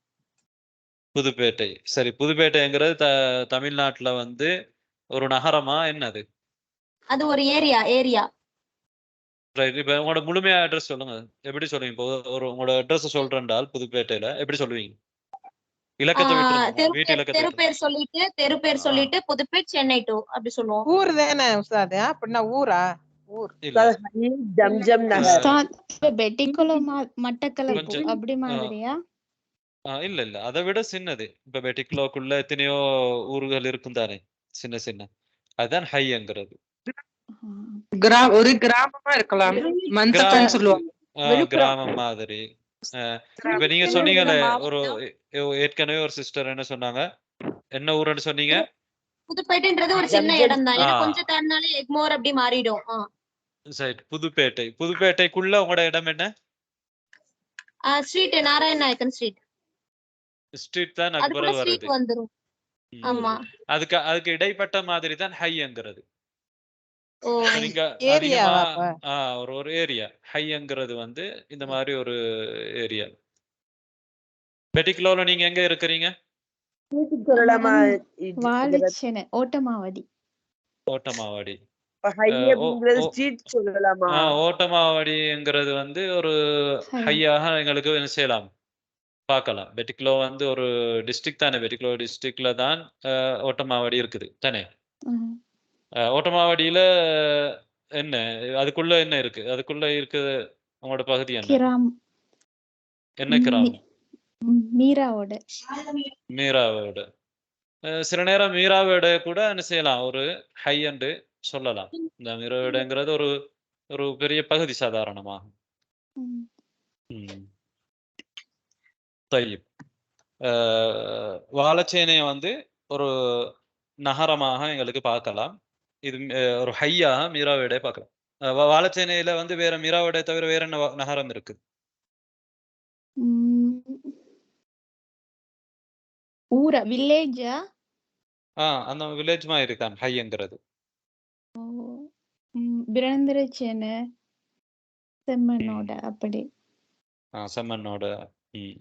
புதுப்பேட்டை. சரி, புதுப்பேட்டைங்கிறது தமிழ்நாட்டுல வந்து ஒரு நகரமா என்னது? அது ஒரு ஏரியா. ரைட். இப்ப உங்களோட முழுமையா அட்ரஸ் சொல்லுங்க. எப்படி சொல்லுவீங்க? இப்போ உங்களோட அட்ரஸ் சொல்றேன்டால் புதுப்பேட்டையில எப்படி சொல்லுவீங்க? இலக்கத்தை விட்டு தெரு பேர் சொல்லிட்டு புதுப்பேட் சென்னை 2 அப்படி சொல்லுவோம். ஊர் தானே உஸ்தாத்? அப்படின்னா ஊரா? ஊர் ஜம்ஜம் நகர். பெட்டிக்குளம், மட்டக்களப்பு அப்படி மாதிரியா? இல்ல அதை விட சின்னது. இப்ப பெட்டிக்குளோக்குள்ள எத்தனையோ ஊர்கள் இருக்கும் தானே, சின்ன சின்ன. அதுதான் ஹைங்கிறது. ஒரு கிராமமா இருக்கலாம், மந்தக்கன்னு சொல்லுவாங்க. கிராமம் மாதிரி. இப்ப நீங்க சொன்னீங்களே, ஒரு ஏற்கனவே ஒரு சிஸ்டர் என்ன சொன்னாங்க, என்ன ஊருன்னு சொன்னீங்க? புதுப்பேட்டைன்றது ஒரு சின்ன இடம் தான். கொஞ்சம் தாண்டினாலே எக்மோர் அப்படி மாறிடும். சரி, புதுப்பேட்டை. புதுப்பேட்டைக்குள்ள உங்களோட இடம் என்ன? ஸ்ட்ரீட் நாராயண நாயக்கன் ஸ்ட்ரீட். ஸ்ட்ரீட் தான் அக்பர் வருது. வந்துரும். ஆமா, அதுக்கு இடைப்பட்ட மாதிரி தான் ஹைங்கிறது. நீங்க ஒரு ஏரியா ஹைங்கிறது வந்து இந்த மாதிரி ஒரு ஏரியா. பெட்டிக்குளோல நீங்க எங்க இருக்கிறீங்க? வாழைச்சேனை, ஓட்டமாவடி. ஓட்டமாவடி. ஹை ஓ அப்படிங்கிறது ஓ ஸ்ட்ரீட் சொல்லலாமா? ஓட்டமாவடிங்கிறது வந்து ஒரு ஹை. ஹையாக எங்களுக்கு என்ன செய்யலாம் பார்க்கலாம். பெட்டிக்குலோ வந்து ஒரு டிஸ்ட்ரிக்ட் தானே. பெட்டிக்குலோ டிஸ்ட்ரிக்ட்ல தான் ஓட்டமாவடி இருக்குது தானே. ம். ஓட்டமாவடியில என்ன அதுக்குள்ள என்ன இருக்கு? அதுக்குள்ள இருக்குது உங்களோட பகுதி என்ன? கிராம் என்ன கிராமம்? மீராவோட. மீராவோட. சில நேரம் மீராவோட கூட என்ன செய்யலாம் ஒரு ஹை என்று சொல்லலாம். இந்த மீராவோடங்கிறது ஒரு ஒரு பெரிய பகுதி சாதாரணமாக. ம். ம். طيب. வாழைச்சேனைய வந்து ஒரு நகரமாக எங்களுக்கு பார்க்கலாம். இது ஒரு ஹையாக மீராவோட பார்க்கலாம். வாழைச்சேனையில வந்து வேற மீராவோட தவிர வேற என்ன நகரம் இருக்கு? ம். ஊரா வில்லேஜா? அந்த வில்லேஜ் மாதிரி தான் ஹைங்கிறது. பிரந்தரச்சேனை செம்மண்ணோட அப்படி. செம்மண்ணோட.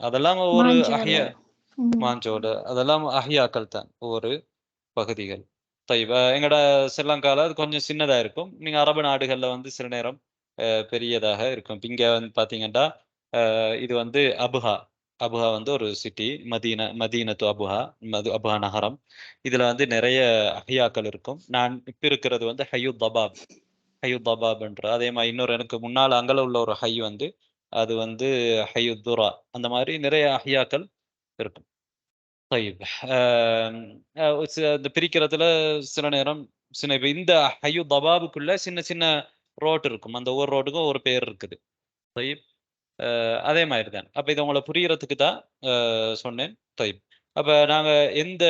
அதெல்லாம் ஒரு அஹ்ய மாஞ்சோட அதெல்லாம் அஹ்யாக்கள் தான் ஒவ்வொரு பகுதிகள். எங்கட ஸ்ரீலங்கால அது கொஞ்சம் சின்னதா இருக்கும். நீங்க அரபு நாடுகள்ல வந்து சில நேரம் பெரியதாக இருக்கும். இங்க வந்து பாத்தீங்கன்னா இது வந்து அபுஹா. அபுஹா வந்து ஒரு சிட்டி. மதீனத்து அபுஹா. அபுஹா நகரம். இதுல வந்து நிறைய அஹ்யாக்கள் இருக்கும். நான் இப்ப இருக்கிறது வந்து ஹையு தபாப். ஹையு தபாப்ன்ற அதே மாதிரி இன்னொரு எனக்கு முன்னால அங்கல உள்ள ஒரு ஹை வந்து அது வந்து ஹையு துரா. அந்த மாதிரி நிறைய அஹ்யாக்கள் இருக்கும். طيب. இந்த பிரிக்கிறதுல சில நேரம் இப்ப இந்த ஹையு தபாபுக்குள்ள சின்ன சின்ன ரோட் இருக்கும். அந்த ஒவ்வொரு ரோட்டுக்கும் ஒரு பேர் இருக்குது. طيب. அதே மாதிரி தான். அப்ப இது உங்களை புரியறதுக்கு தான் சொன்னேன். طيب. அப்ப நாங்க எந்த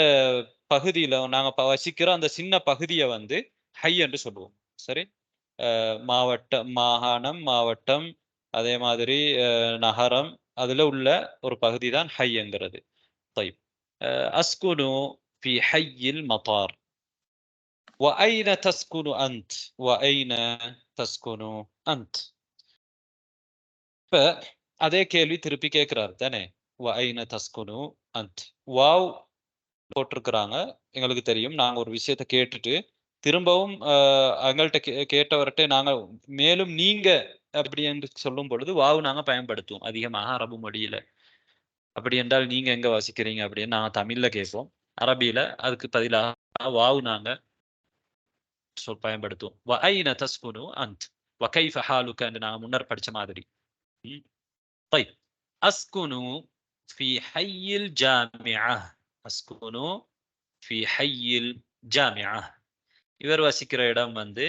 பகுதியில நாங்க வசிக்கிற அந்த சின்ன பகுதியை வந்து ஹை என்று சொல்லுவோம். சரி. மாவட்டம், மாகாணம், மாவட்டம், அதே மாதிரி நகரம், அதுல உள்ள ஒரு பகுதி தான் ஹைங்கிறது. طيب. أسكن في حي المطار. وأين تسكن أنت؟ وأين تسكن أنت؟ இப்ப அதே கேள்வி திருப்பி கேட்கிறாரு தானே. وأين تسكن أنت؟ வாவ் போட்டிருக்கிறாங்க. எங்களுக்கு தெரியும். நாங்க ஒரு விஷயத்தை கேட்டுட்டு திரும்பவும் எங்கள்கிட்ட கேட்டவர்கிட்ட நாங்க மேலும் நீங்க அப்படி என்று சொல்லும் பொழுது வாவ் நாங்க பயன்படுத்துவோம் அதிகமாக அரபு மொழியில. அப்படி என்றால் நீங்க எங்க வசிக்கிறீங்க அப்படின்னு நாங்க தமிழ்ல கேட்போம். அரபியில அதுக்கு பதிலாக வாவ் நாங்க பயன்படுத்துவோம். وأين تسكن أنت؟ وكيف حالك என்று நாங்க முன்னர் படிச்ச மாதிரி. طيب. أسكن في حي الجامعة. أسكن في حي الجامعة. இவர் வசிக்கிற இடம் வந்து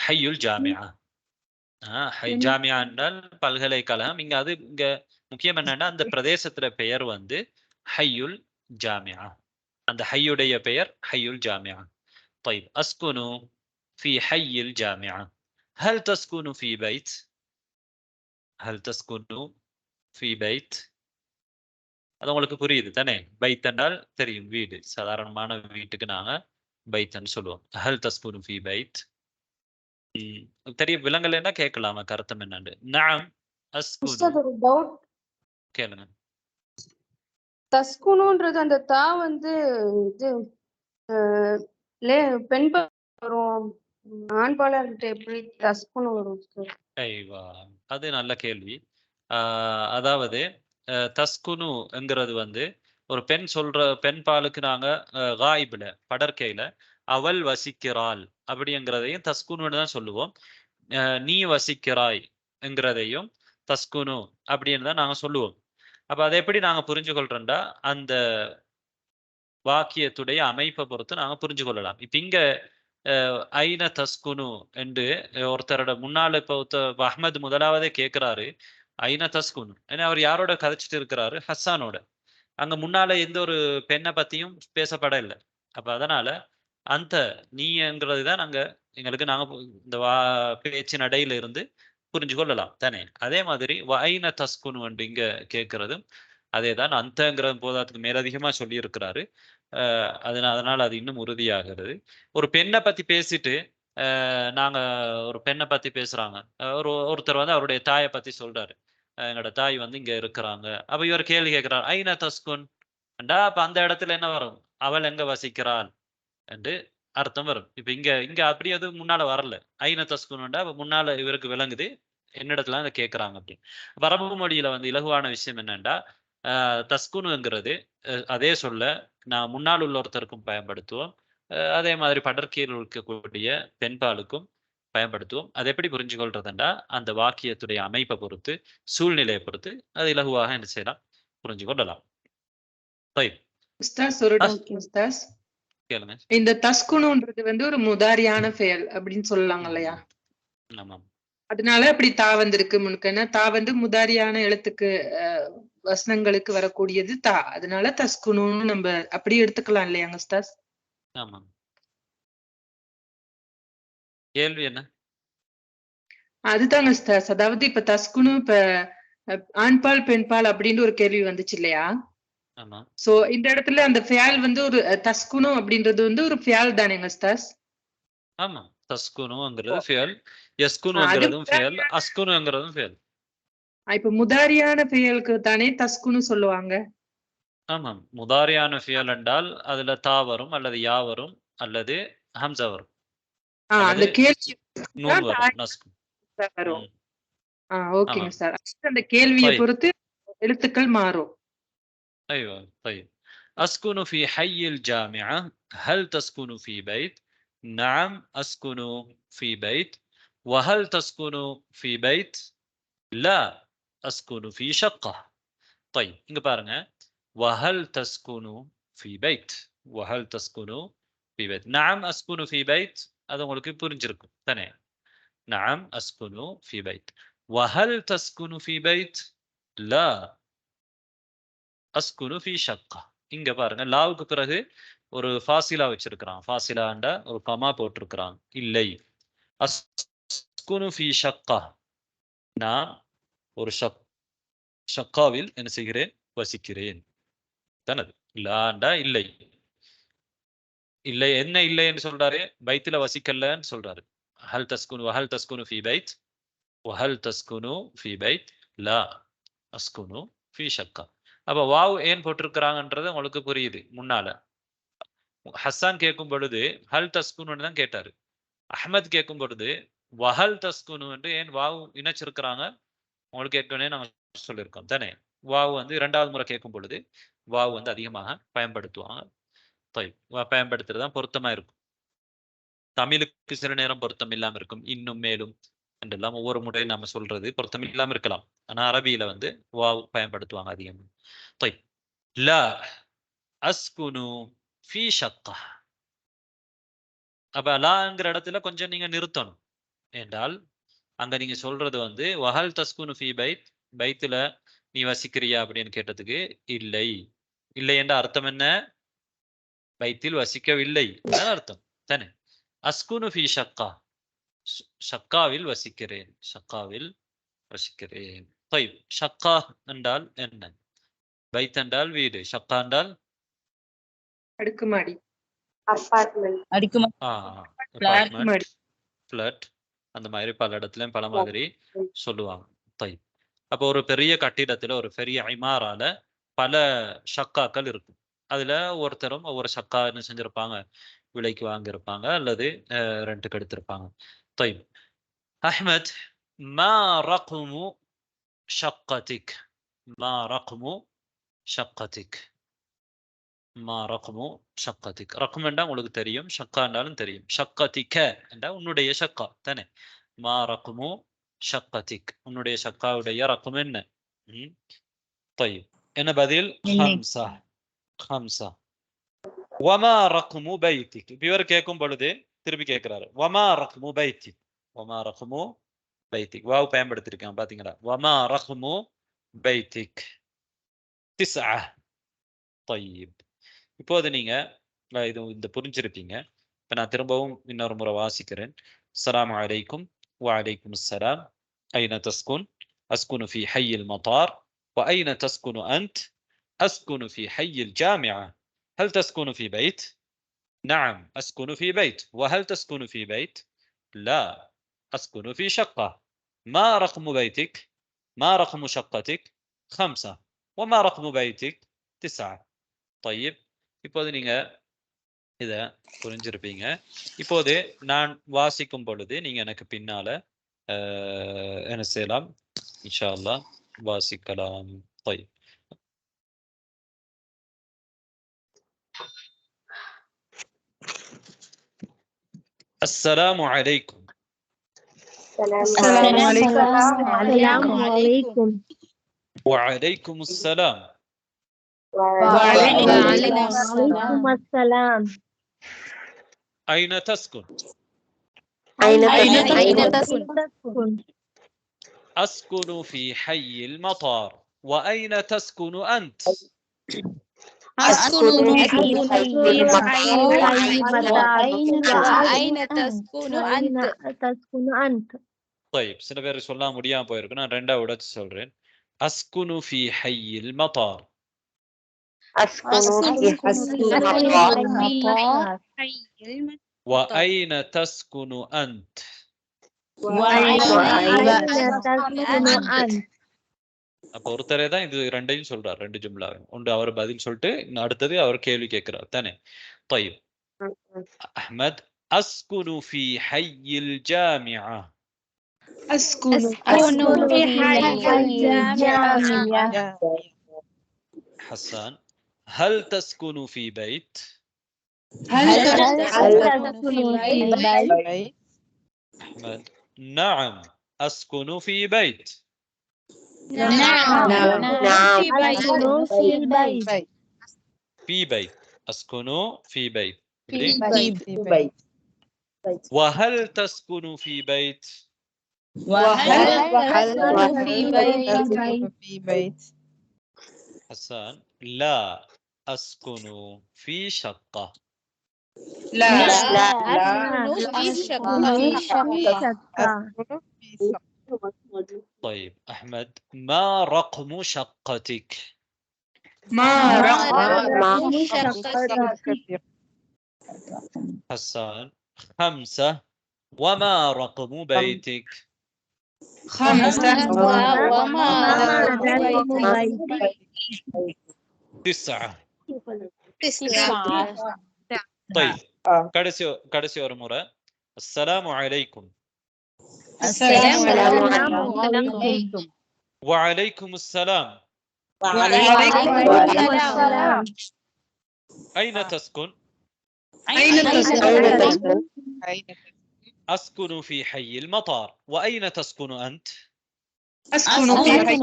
ஹையுல் ஜாமியா. ஜாமியா என்றால் பல்கலைக்கழகம். இங்க முக்கியம் என்னன்னா அந்த பிரதேசத்துல பெயர் வந்து ஹையுல் ஜாமியா. அந்த ஹையுடைய பெயர் ஹையுல் ஜாமியா. طيب. أسكن في حي الجامعة. هل تسكن في بيت؟ هل تسكن في بيت؟ அது உங்களுக்கு புரியுது தானே. பைத் என்றால் தெரியும் வீடு. சாதாரணமான வீட்டுக்கு நாங்க பைத்ன்னு சொல்லுவோம். ஹல் தஸ்குனு ஃபி பைத். தெரிய விலங்கலைன்னா கேட்கலாமா கருத்தம் என்னன்னு. நஅம் அஸ்குனு. ஒரு டவுட். கேளுங்க. தஸ்குனுன்றது அந்த தா வந்து இது பெண் வரும், ஆண்பாளர்கிட்ட எப்படி தஸ்குனு வரும்? ஐவா, அது நல்ல கேள்வி. அதாவது தஸ்குனு என்கிறது வந்து ஒரு பெண் சொல்ற பெண் பாலுக்கு நாங்க காயிபில படற்கையில அவள் வசிக்கிறாள் அப்படிங்கிறதையும் தஸ்குனுன்னு தான் சொல்லுவோம். நீ வசிக்கிறாய் என்கிறதையும் தஸ்குனு அப்படின்னு தான் நாங்க சொல்லுவோம். அப்ப அதை எப்படி நாங்க புரிஞ்சு கொள்றோம்டா அந்த வாக்கியத்துடைய அமைப்பை பொறுத்து நாங்க புரிஞ்சு கொள்ளலாம். இப்ப இங்க ஐன தஸ்குனு என்று ஒருத்தரோட முன்னால இப்ப அஹ்மத் முதலாவதே கேட்கிறாரு ஐன தஸ்குனு. ஏன்னா அவர் யாரோட கதைச்சிட்டு இருக்கிறாரு? ஹஸ்ஸானோட. அங்க முன்னால எந்த ஒரு பெண்ணை பத்தியும் பேசப்பட இல்லை. அப்ப அதனால அந்த நீங்கிறது தான் எங்களுக்கு நாங்க இந்த பேச்சு நடையில இருந்து புரிஞ்சு கொள்ளலாம் தானே. அதே மாதிரி ஐன தஸ்குனு என்று இங்க கேட்கிறதும் அதே தான். அந்தங்கிற போதாத்துக்கு மேலதிகமா சொல்லி இருக்கிறாரு. அதனால அது இன்னும் உறுதியாகிறது. ஒரு பெண்ணை பத்தி பேசிட்டு நாங்க ஒரு பெண்ணை பத்தி பேசுறாங்க. ஒருத்தர் வந்து அவருடைய தாயை பத்தி சொல்றாரு. எங்களோட தாய் வந்து இங்க இருக்கிறாங்க. அப்ப இவர் கேள்வி கேட்கிறார் ஐன தஸ்குன். அப்ப அந்த இடத்துல என்ன வரும்? அவள் எங்க வசிக்கிறாள் என்று அர்த்தம் வரும். இப்ப இங்க அப்படி அது முன்னால வரல. ஐன தஸ்குனுண்டா அப்ப முன்னால இவருக்கு விளங்குது என்னிடத்துல அதை கேட்கறாங்க அப்படின்னு. அரபு மொழியில வந்து இலகுவான விஷயம் என்னன்னா தஸ்குனுங்கிறது அதே சொல்ல நான் முன்னால் உள்ள ஒருத்தருக்கும் பயன்படுத்துவோம். அதே மாதிரி படற்கீழ் இருக்கக்கூடிய பெண்பாலுக்கும் பயன்படுத்துவோம். அதை எப்படி புரிஞ்சு கொள்றதுண்டா அந்த வாக்கியத்துடைய அமைப்பை பொறுத்து சூழ்நிலையை பொறுத்து அது இலகுவாக என்ன செய்யலாம் புரிஞ்சு கொள்ளலாம். உஸ்தாஸ் ஒரு டவுட் உஸ்தாஸ். கேளுங்க. இந்த தஸ்குனுன்றது வந்து ஒரு முதாரியான செயல் அப்படின்னு சொல்லலாங்க இல்லையா? ஆமாம். அதனால அப்படி தா வந்திருக்கு முன்னுக்குன்னா தா வந்து முதாரியான எழுத்துக்கு வசனங்களுக்கு வரக்கூடியது தா. அதனால தஸ்குனுன்னு நம்ம அப்படி எடுத்துக்கலாம் இல்லையாங்க உஸ்தாஸ்? ஆமாம். கேள்வி என்ன? அதுதாங்க உஸ்தாஸ். அதாவது இப்ப தஸ்குனு இப்ப ஆண்பால் பெண்பால் அப்படின்னு ஒரு கேள்வி வந்துச்சு இல்லையா? ஆமா. சோ இந்த இடத்துல அந்த ஃபியால் வந்து ஒரு தஸ்குனு அப்படின்றது வந்து ஒரு ஃபியால் தானேங்க உஸ்தாஸ்? ஆமா. தஸ்குனுங்கிறது ஃபியல், யஸ்குனுங்கிறதும் ஃபியல், அஸ்குனுங்கிறதும் ஃபியல். இப்ப முதாரியான ஃபியலுக்கு தானே தஸ்குனு சொல்லுவாங்க. ஆமாம். முதாரியான ஃபியல் என்றால் அதுல தா வரும் அல்லது யா வரும் அல்லது ஹம்சா வரும். அந்த கேள்வி நூன் வரும், நஸ்கு வரும். ஓகேங்க சார். அந்த கேள்வியை பொறுத்து எழுத்துக்கள் மாறும். ايوه طيب. اسكن في حي الجامعة. هل تسكن في بيت؟ نعم اسكن في بيت. وهل تسكن في بيت؟ لا اسكن في شقة. طيب இங்க பாருங்க. وهل تسكن في بيت؟ وهل تسكن في بيت؟ نعم اسكن في بيت. அது உங்களுக்கு புரிஞ்சிருக்கும் தானே? نعم اسكن في بيت. وهل تسكن في بيت؟ لا அஸ்குனு ஃபி ஷக்கா. இங்க பாருங்க லாவுக்கு பிறகு ஒரு ஃபாசிலா வச்சிருக்கிறான். ஃபாசிலாண்டா ஒரு கமா போட்டிருக்கிறான். இல்லை. அஸ்குனு ஃபி ஷக்கா. நான் ஒரு ஷக்காவில் என்ன செய்கிறேன் வசிக்கிறேன். தானது லாண்டா இல்லை. இல்லை என்ன இல்லை என்று சொல்றாரு? பைத்துல வசிக்கலன்னு சொல்றாரு. ஹல் தஸ்குனு வஹல் தஸ்குனு ஃபி பைத் வஹல் தஸ்குனு ஃபி பைத் லா அஸ்குனு ஃபி ஷக்கா. அப்ப வாவ் ஏன் போட்டிருக்கிறாங்கன்றது உங்களுக்கு புரியுது. முன்னால ஹஸ்ஸான் கேட்கும் பொழுது ஹல் தஸ்குன்னு தான் கேட்டாரு. அஹ்மத் கேட்கும் பொழுது வஹல் தஸ்குனு என்று ஏன் வாவ் இணைச்சிருக்கிறாங்க உங்களுக்கு ஏற்கனவே நாங்க சொல்லியிருக்கோம் தானே? வாவ் வந்து இரண்டாவது முறை கேட்கும் பொழுது வாவ் வந்து அதிகமாக பயன்படுத்துவாங்க. பயன்படுத்துறதுதான் பொருத்தமா இருக்கும். தமிழுக்கு சில நேரம் பொருத்தம் இல்லாம இருக்கும். இன்னும் மேலும் என்றெல்லாம் ஒவ்வொரு முறையும் நாம சொல்றது பொருத்தம் இல்லாம இருக்கலாம். ஆனா அரபியில வந்து வாவ் பயன்படுத்துவாங்க அதிகம். லா அஸ்குனு ஃபி ஷக்கா. அப்ப லாங்கிற இடத்துல கொஞ்சம் நீங்க நிறுத்தணும். என்றால் அங்க நீங்க சொல்றது வந்து வஹல் தஸ்குனு ஃபி பைத், பைத்துல நீ வசிக்கிறியா அப்படின்னு கேட்டதுக்கு இல்லை. இல்லை என்ற அர்த்தம் என்ன? பைத்தில் வசிக்கவில்லை அர்த்தம் தானே? அஸ்குனு ஃபி ஷக்கா, ஷக்காவில் வசிக்கிறேன், ஷக்காவில் வசிக்கிறேன். ஷக்கா என்றால் என்ன? பைத் என்றால் வீடு, ஷக்கா என்றால் அடுக்குமாடி, அபார்ட்மெண்ட், அடுக்குமாடி, ஃபிளாட். அந்த மாதிரி பல இடத்துலயும் பல மாதிரி சொல்லுவாங்க. அப்போ ஒரு பெரிய கட்டிடத்துல ஒரு பெரிய இமாரால பல ஷக்காக்கள் இருக்கும். அதுல ஒருத்தரும் ஒவ்வொரு ஷக்கா என்ன செஞ்சிருப்பாங்க, விலைக்கு வாங்கியிருப்பாங்க அல்லது ரெண்டுக்கு எடுத்திருப்பாங்க. அஹ்மத் மா ரக்மு ஷக்கதிக், மா ரக்மு ஷக்கதிக், மா ரக்மு ஷக்கதிக். ரக்ம் என்றா உங்களுக்கு தெரியும், ஷக்கா என்றாலும் தெரியும். ஷக்கதிக்க என்றா உன்னுடைய ஷக்கா தானே? மா ரக்மு ஷக்கதிக், உன்னுடைய ஷக்காவுடைய ரக்கம் என்ன? என்ன பதில்? ஹம்சா. ஹம்சா. வமா ரக்மு பைத்திக். இவர் கேட்கும் பொழுது திருப்பி கேட்கிறாரு வமா ரக்மு பைத்திக், வமா ரக்மு பைத்திக். வாவ் பயன்படுத்திருக்கான் பாத்தீங்களா? வமா ரக்மு பைத்திக் திஸ்ஆ. طيب இப்போது நீங்க இது இந்த புரிஞ்சிருப்பீங்க. இப்ப நான் திரும்பவும் இன்னொரு முறை வாசிக்கிறேன். அஸ்ஸலாமு அலைக்கும் وعليكم السلام. أين تسكن؟ أسكن في حي المطار. وأين تسكن أنت؟ أسكن في حي الجامعة. هل تسكن في بيت؟ نعم أسكن في بيت. وهل تسكن في بيت؟ لا أسكن في شقة. ما رقم بيتك؟ ما رقم شقتك؟ 5. وما رقم بيتك؟ 9. طيب இப்போது நீங்க இத புரிஞ்சிருப்பீங்க. இப்போது நான் வாசிக்கும் பொழுது நீங்க எனக்கு பின்னால என்ன செய்யலாம்? இன்ஷா அல்லாஹ் வாசிக்கலாம். طيب السلام عليكم. السلام عليكم. وعليكم السلام. وعليكم السلام. أين تسكن؟ أين تسكن؟ أسكن في حي المطار. وأين تسكن أنت؟ أسكن في حي أين تسكن أنت؟ طيب சில பேர் சொல்ல முடியாம போயிருக்கு. நான் ரெண்டா உடைச்சு சொல்றேன். أسكن في حي المطار. أسكن في المطار. وأين تسكن أنت؟ وأين تسكن أنت؟ அப்போ ஒருத்தரே தான் இது ரெண்டையும் சொல்றார். ரெண்டு ஜும்லா. ஒன்று அவர் பதில் சொல்லிட்டு அடுத்தது அவர் கேள்வி கேட்கிறார் தானே. طيب أحمد أسكن في حي الجامعة. أسكن في حي الجامعة. حسان هل تسكن في بيت؟ هل تسكن في بيت؟ أحمد نعم أسكن في بيت. نعم أسكن في بيت. في بيت أسكن في بيت. في بيت. وهل تسكن في بيت؟ وهل تسكن في بيت؟ حسان لا أسكن في شقة. لا أسكن في شقة. طيب أحمد ما رقم شقتك؟ ما رقم شقتك؟ حسان 5. وما رقم بيتك؟ 5 وما رقم بيتك؟ 9. 9. طيب கடைசி ஒரு முறை. السلام عليكم. السلام عليكم. وعليكم السلام. وعليكم السلام. أين تسكن؟ أسكن في حي المطار. وأين تسكن أنت؟ أسكن في حي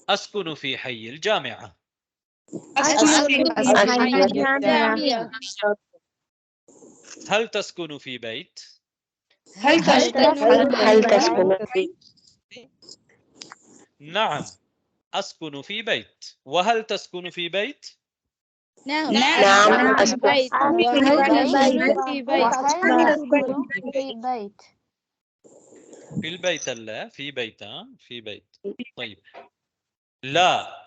أسكن في حي الجامعة. هل تسكن في بيت؟ هل تسكن نعم أسكن في بيت. وهل تسكن في بيت؟ نعم أسكن في بيت. في البيت. لا في بيت. في بيت. طيب لا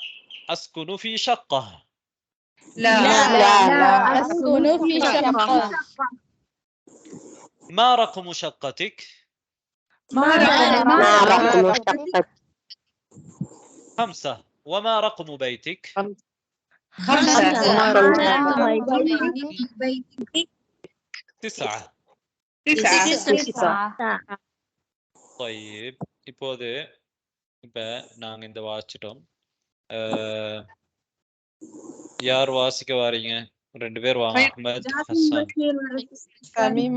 أسكن في شقة. لا أسكن في شقة. ما رقم شقتك؟ ما رقم شقتك؟ 5. وما رقم بيتك؟ 9. 9. طيب இப்ப நாங்க இந்த வாசிட்டோம். யார் வாசிக்க வாரீங்க? 2 பேர் வாங்க. அஹ்மத், ஹசன்,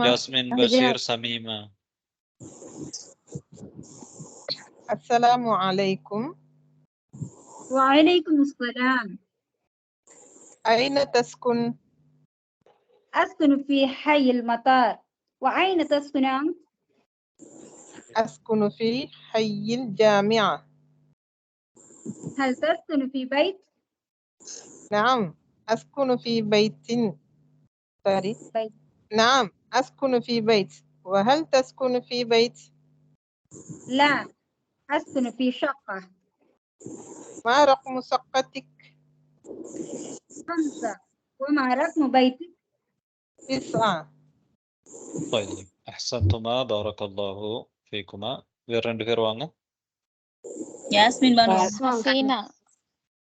யாஸ்மின், பஷீர், சமீமா. السلام عليكم. وعليكم السلام. أين تسكن؟ أسكن في حي المطار. وأين تسكن أنت؟ أسكن في حي الجامعة. هل تسكن في بيت؟ نعم أسكن في بيت. نعم أسكن في بيت. وهل تسكن في بيت؟ لا أسكن في شقة. ما رقم شقتك؟ 5. وما رقم بيتك؟ 9. طيب أحسنتما بارك الله فيكما. வேற 2 பேர் வாங்க. ياسمين بانو.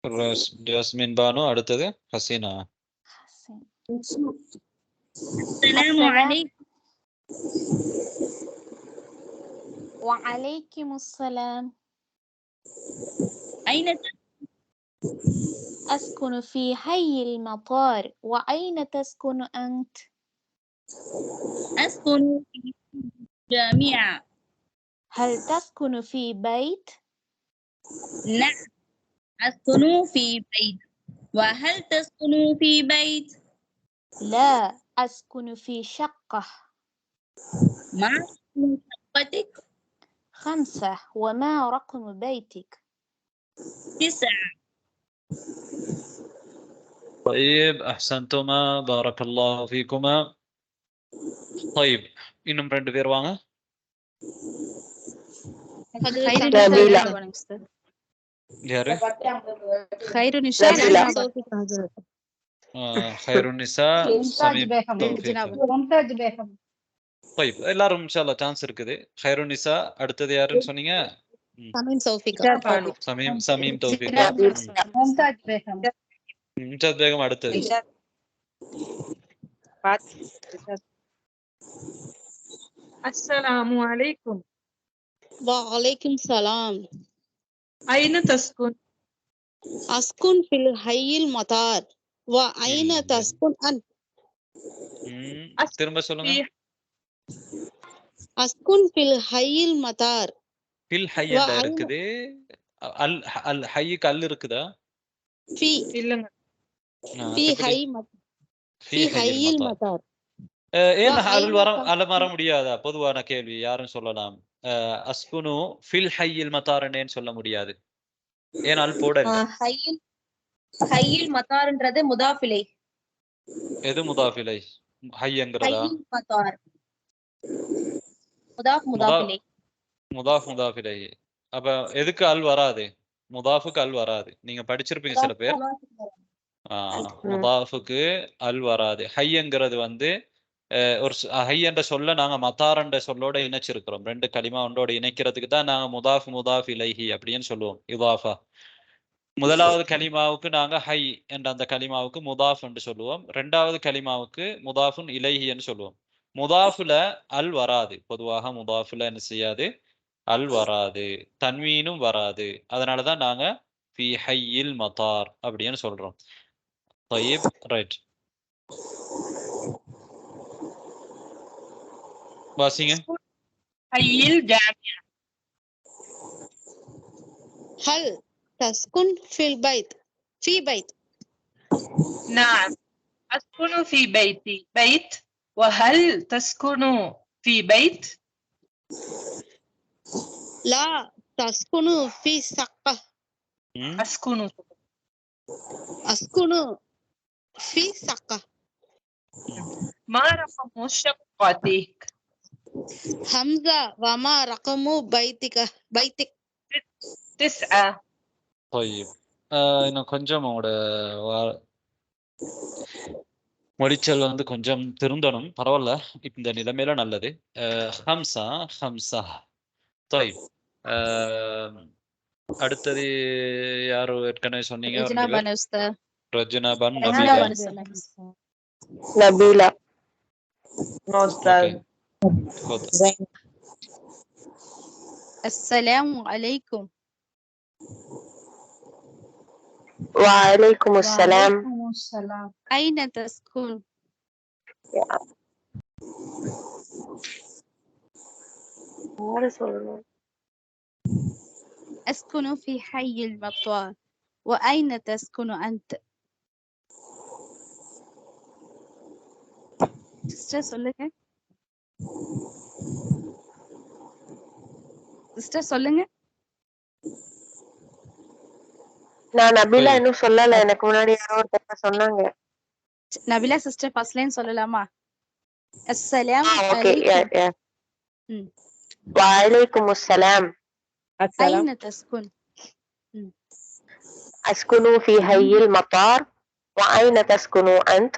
ஜாஸ்மின் பானு, அடுத்தது ஹசீனா. السلام عليكم. وعليكم السلام. أين أسكن في حي المطار وأين تسكن أنت؟ أسكن في جامعة. هل تسكن في بيت؟ نعم أسكن في بيت. وهل تسكن في بيت؟ لا أسكن في شقة. ما رقم شقتك؟ 5. وما رقم بيتك؟ 9. طيب أحسنتما بارك الله فيكما. طيب இன்னும் 2 பேர் வாங்க. நபீலா. யாரு? நபீலா. خير النساء மும்தாஜ் சமீம் பேகம். தௌஃபீக். மும்தாஜ் பேகம். طيب எல்லாரும் இன்ஷா அல்லாஹ் சான்ஸ் இருக்குது. خير النساء அடுத்தது யாருன்னு சொன்னீங்க? சமீம் சௌஃபிகா. சமீம் தௌஃபீக். மும்தாஜ் பேகம். மும்தாஜ் பேகம் அடுத்தது. السلام عليكم. وعليكم السلام. أين تسكن؟ أسكن في الحي المطار وأين تسكن أنت؟ திரும்ப சொல்லுங்க. أسكن في الحي المطار. ஃபில் ஹை என்ன இருக்குது? அல் அல் ஹைக்கு அல் இருக்குதா? في இல்லங்க. في حي في حي المطار. ஏன் அல் வர முடியாதா? பொதுவான கேள்வி. யாரும் சொல்லலாம். அஸ்குனு ஃபில் ஹையில் மத்தார்னேன்னு சொல்ல முடியாது. ஏன் அல் போடல? ஹையில் மத்தார்ன்றது முதாஃபிலை. எது முதாஃபிலை? ஹைங்கிறதா? ஹையில் மத்தார் முதாஃபிலை. முதாஃபிலை. அப்ப எதுக்கு அல் வராது? முதாஃபுக்கு அல் வராது. நீங்க படிச்சிருப்பீங்க சில பேர். முதாஃபுக்கு அல் வராது. ஹைங்கிறது வந்து ஒரு ஹை என்ற சொல்ல நாங்க மத்தார் என்ற சொல்லோட இணைச்சிருக்கிறோம். 2 கலிமா ஒன்றோட இணைக்கிறதுக்கு தான் நாங்க முதாஃப் இலைஹி அப்படின்னு சொல்லுவோம். இதாஃபா. முதலாவது கலிமாவுக்கு நாங்க ஹை என்ற அந்த கலிமாவுக்கு முதாஃப் என்று சொல்லுவோம். 2வது கலிமாவுக்கு முதாஃபுன் இலைஹி என்று சொல்லுவோம். முதாஃபுல அல் வராது. பொதுவாக முதாஃபுல என்ன செய்யாது? அல் வராது. தன்வீனும் வராது. அதனாலதான் நாங்க ஃபி ஹையில் மத்தார் அப்படின்னு சொல்றோம். طيب ரைட். வாசிங்க. ஹையில் ஜாமியா. هل تسكن في البيت؟ في بيت. نعم أسكن في بيتي. بيت. وهل تسكن في بيت؟ لا تسكن في شقة. أسكن في شقة. ما رقم شقتك؟ 5. وما رقم بيتك؟ 9. طيب இன்னும் கொஞ்சம் உங்களோட மொழிச்சல் வந்து கொஞ்சம் திருந்தணும். பரவாயில்ல, இந்த நிலைமையில நல்லது. ஹம்சா. طيب அடுத்தது யாரு ஏற்கனவே சொன்னீங்க? ரஜினா பன் நபீலா. السلام عليكم. وعليكم السلام. أين تسكن؟ أسكن في حي المطار. وأين تسكن أنت؟ சிஸ்டர் சொல்லுங்க. நான் நபீலா இன்னும் சொல்லல. எனக்கு முன்னாடி யாரோ ஒருத்தர் சொன்னாங்க. நபீலா சிஸ்டர் ஃபர்ஸ்ட் லைன் சொல்லலாமா? السلام ஓகே. عليكم. وعليكم السلام. أين تسكن؟ أسكن في حي المطار. وأين تسكن أنت؟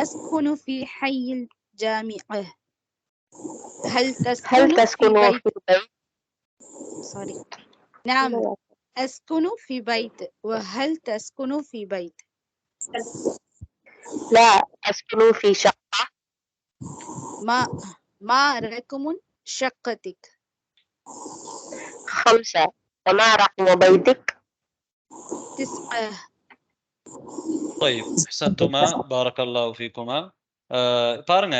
أسكن في حي الجامعة. هل تسكن في في بيت؟ سوري. نعم أسكن في بيت وهل تسكن في بيت لا أسكن في شقة. ما رقم شقتك 5. وما رقم بيتك؟ 9 طيب அஹ்சன்துமா பாரக்கல்லாஹு ஃபீக்குமா. பாருங்க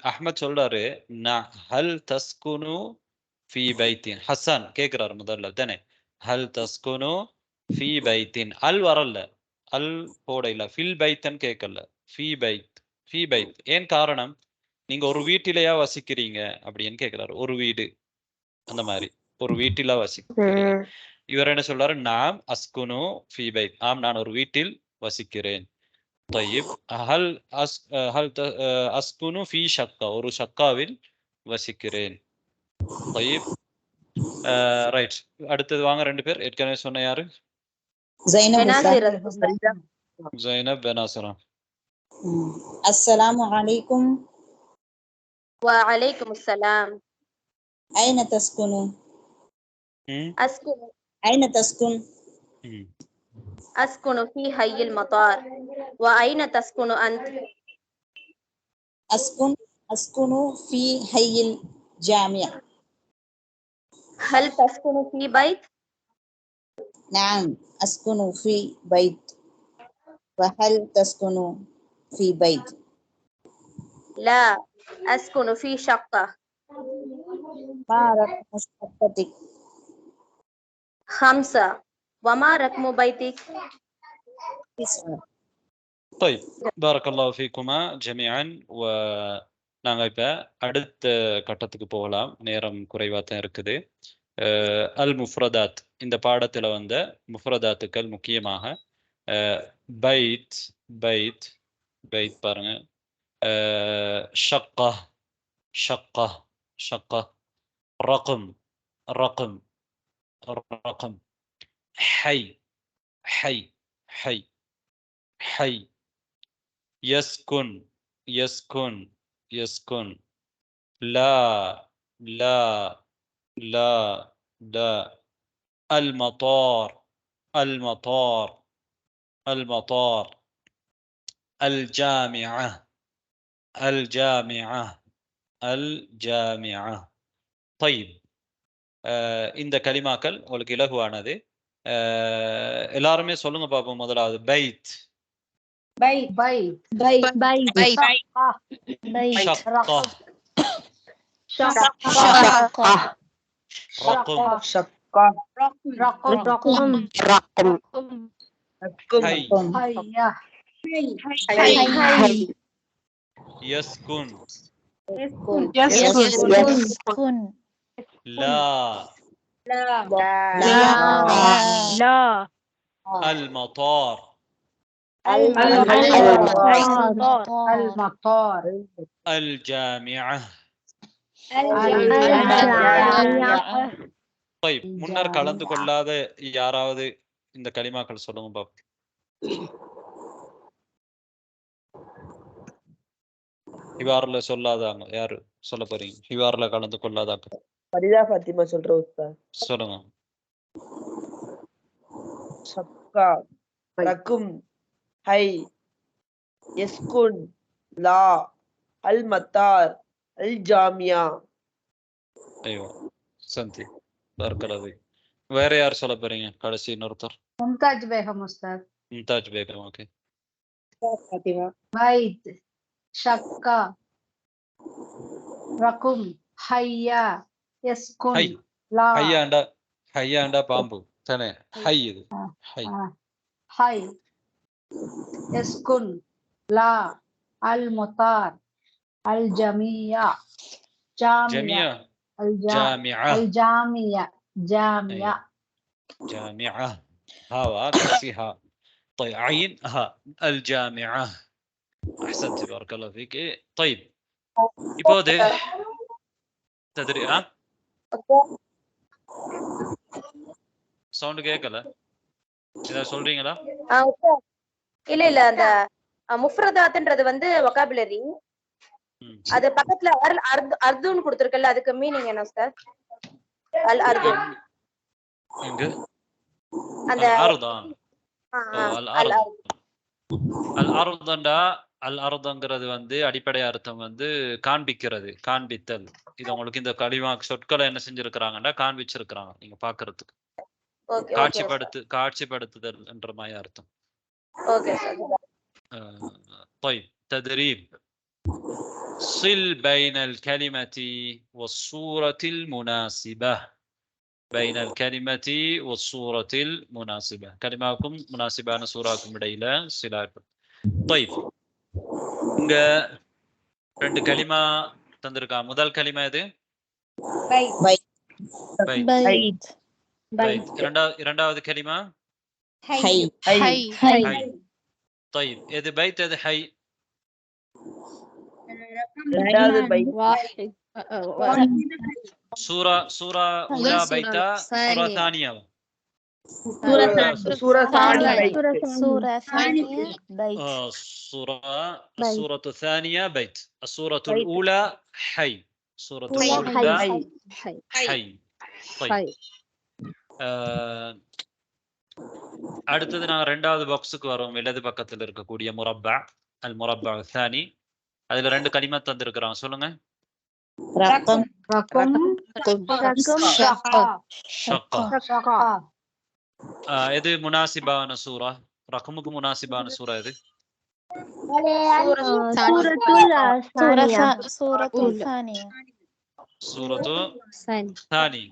அஹ்மத் சொல்றாரு ஹல் தஸ்குனு ஃபீ பைத்தின். ஹசன் கேக்குறாரு முதல்ல தானே ஹல் தஸ்குனு ஃபீ பைத்தின். அல் வரல, அல் போட இல்ல, ஃபில் பைத்தன் கேட்கல, ஃபீ பைத். ஏன் காரணம்? நீங்க ஒரு வீட்டிலேயா வசிக்கிறீங்க அப்படின்னு கேக்குறாரு. ஒரு வீடு அந்த மாதிரி ஒரு வீட்டில வசிக்கிறீங்க. இவர் என்ன சொல்றாரு? நாம் அஸ்குனு ஃபீ பைத். ஆம், நான் ஒரு வீட்டில் வசிக்கிறேன். طيب هل أسكن في شقة ஒரு ஷக்காவில் வசிக்கிறேன். طيب ரைட். அடுத்தது வாங்க ரெண்டு பேர். ஏற்கனவே சொன்ன யாரு? ஜைனப் பெனாசிரா. السلام عليكم. وعليكم السلام. أين تسكن؟ أسكن أين تسكن؟ أسكن في حي المطار. وأين تسكن أنت؟ أسكن في حي الجامعة. هل تسكن في بيت؟ نعم أسكن في بيت. وهل تسكن في بيت؟ لا أسكن في شقة. ما رقم شقتك؟ 5. وما رقم بيتك؟ 9. طيب بارك الله فيكما جميعا. நாங்க இப்ப அடுத்த கட்டத்துக்கு போகலாம். நேரம் குறைவா தான் இருக்குது. அல் முஃப்ரதாத், இந்த பாடத்துல வந்த முஃப்ரதாத்துக்கள் முக்கியமாக பைத் பைத் பைத் பாருங்க, ஷக்கா ஷக்கா ஷக்கா, ரகம் ரகம் ரகம், ஹை ஹை ஹை ஹை, யஸ்குன் யஸ்குன் யஸ்குன், லா லா லா லா، المطار المطار المطار، الجامعة الجامعة الجامعة. طيب இந்த கலிமாக்கள் உங்களுக்கு இலகுவானது. எல்லாருமே சொல்லுங்க பாப்போம். முதலாவது பைத் بيت بيت بيت بيت ஷக்கா شقة. ரகம் رقم رقم. ஹை هيا حي. يسكن يسكن. لا لا المطار المطار الجامعة. الجامعة. طيب முன்னர் கலந்து கொள்ளாத யாராவது இந்த கலிமாக்கள் சொல்லுங்க பாப்போம். ஹிவார்ல சொல்லாதாங்க யாரு சொல்ல போறீங்க? ஹிவார்ல கலந்து கொள்ளாதாங்க ஃபரிதா ஃபாத்திமா சொல்ற உஸ்தாத். சொல்லுங்க. ஷக்கா, ரகும், ஹை, யஸ்குன், லா, அல் மத்தார், அல் ஜாமியா. ஐயோ சந்தி பார்க்கலது. வேற யார் சொல்ல போறீங்க? கடைசி இன்னொருத்தர். ممتاز بهم أستاذ. மும்தாஜ் பேகம். ஓகே. ஃபாத்திமா. بيت شقة رقم هيا يسكن ஹை لا ஹையாண்டா பாம்பு தானே? ஹை இது ஹை. هاي يسكن لا المطار الجميع جميع الجامعة جامعة جامعة جامعة هوا كسيها. طيب عين ها الجامعة. أحسنت بارك الله فيك. طيب இப்போது تدري சவுண்ட் கேட்கல. ஏதாவது சொல்றீங்களா? இல்ல இல்ல, அந்த முஃப்ரதாத்ன்றது வந்து வொகாபுலரி. அது பக்கத்துல அர்துன்னு கொடுத்திருக்கல, அதுக்கு மீனிங் என்ன உஸ்தாத்? அல் அர்து எங்க அந்த அல்-அர்தா அல் அல்-அர்தண்டா அல்-அர்தங்கிறது வந்து அடிப்படை அர்த்தம் வந்து காண்பிக்கிறது, காண்பித்தல். இது உங்களுக்கு இந்த கலிமா சொற்களை என்ன செஞ்சிருக்கிறாங்கன்னா காண்பிச்சிருக்கிறாங்க நீங்க பாக்குறதுக்கு. ஓகே காட்சிப்படுத்துதல் என்ற மாதிரி அர்த்தம். Okay sir. طيب تدريب صل بين الكلمة والصورة المناسبة. بين الكلمة والصورة المناسبة. كلماكم مناسبة صوركم இடையில சிலாட். طيب இங்க ரெண்டு கலிமா தந்திருக்கா. முதல் கலிமா எது? பைத். பைத். இரண்டாவது கலிமா ஹை. ஹை. طيب எது பைத் எது ஹை? ரெண்டாவது பைத். واحد சூரா உலா பைத்தா சூரா தானியா? சூரா சானி பைத். السورة الثانية بيت. السورة الأولى حي. سورة الأولى حي. طيب அடுத்தது நான் ரெண்டாவது பாக்ஸுக்கு வரோம். இடது பக்கத்தில் இருக்கக்கூடிய முரப்பா அல் முரப்பா الثاني. அதுல ரெண்டு கலிமா தந்திருக்கிறான், சொல்லுங்க. ரக்கம் ஷக்கா. எது முனாசிபான சூரா? ரகமுக்கு முனாசிபான சூரா எது? சூரத்து தானி.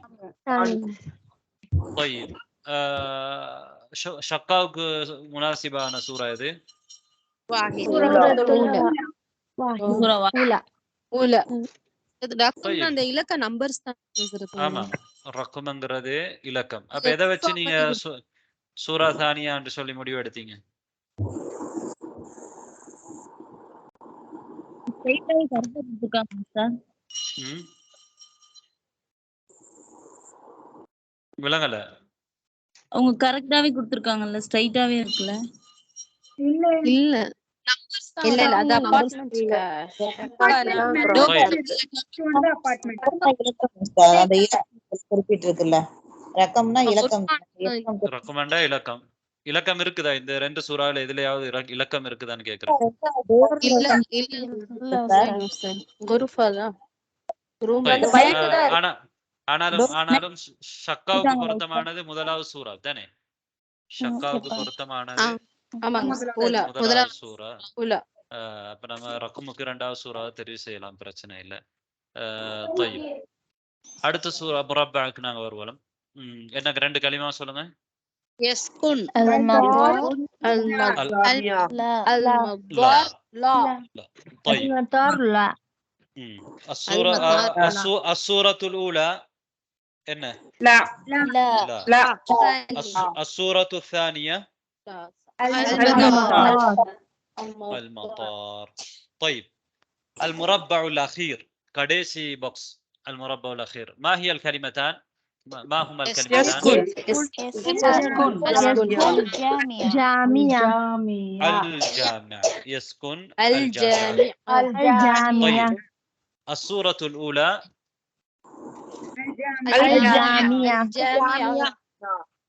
طيب ஷக்காவுக்கு முனாசிபான சூரா எது? அந்த இலக்க நம்பர்ஸ் தான் இருக்கு. ஆமா, ரகம்ங்கிறது இலக்கம். அப்ப எதை வச்சு நீங்க சூரா தானியா என்று சொல்லி முடிவு எடுத்தீங்க? விளங்கல. அவங்க கரெக்டாவே கொடுத்திருக்காங்கல்ல, ஸ்ட்ரைட்டாவே இருக்குல்ல. இல்ல அதான் குறிப்பிட்டிருக்குல்ல. ரக்கம்னா இலக்கம். ரக்கம்னா இலக்கம். இலக்கம் இருக்குதா இந்த ரெண்டு சூறால எதுலயாவது இலக்கம் இருக்குதான்னு கேக்குறேன். ஆனாலும் ஷக்காவுக்கு பொருத்தமானது முதலாவது சூறா தானே? ஷக்காவுக்கு பொருத்தமானது முதலாவது சூறா. அப்ப நம்ம ரக்கமுக்கு இரண்டாவது சூறாவை தெரிவு செய்யலாம், பிரச்சனை இல்ல. طيب அடுத்த சூறா முரப்பாக்கு நாங்க வருவோம். எனக்கு ரெண்டு கலிமா சொல்லுங்க. يسكن طيب السورة الأولى إن لا. السورة الثانية المطار. طيب المربع الأخير كديسي بوكس. المربع الأخير ما هي الكلمتان؟ ما هما الكلمتان؟ الجامع. يسكن الجامع. طيب السورة الأولى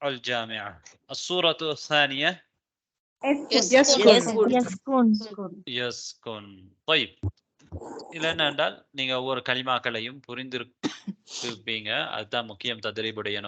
الجامعة. السورة الثانية يسكن. طيب இதுல என்ன என்றால் நீங்க ஒவ்வொரு கலிமாக்களையும் புரிந்திருப்பீங்க. அதுதான் முக்கியம் தத்ரீபுடைய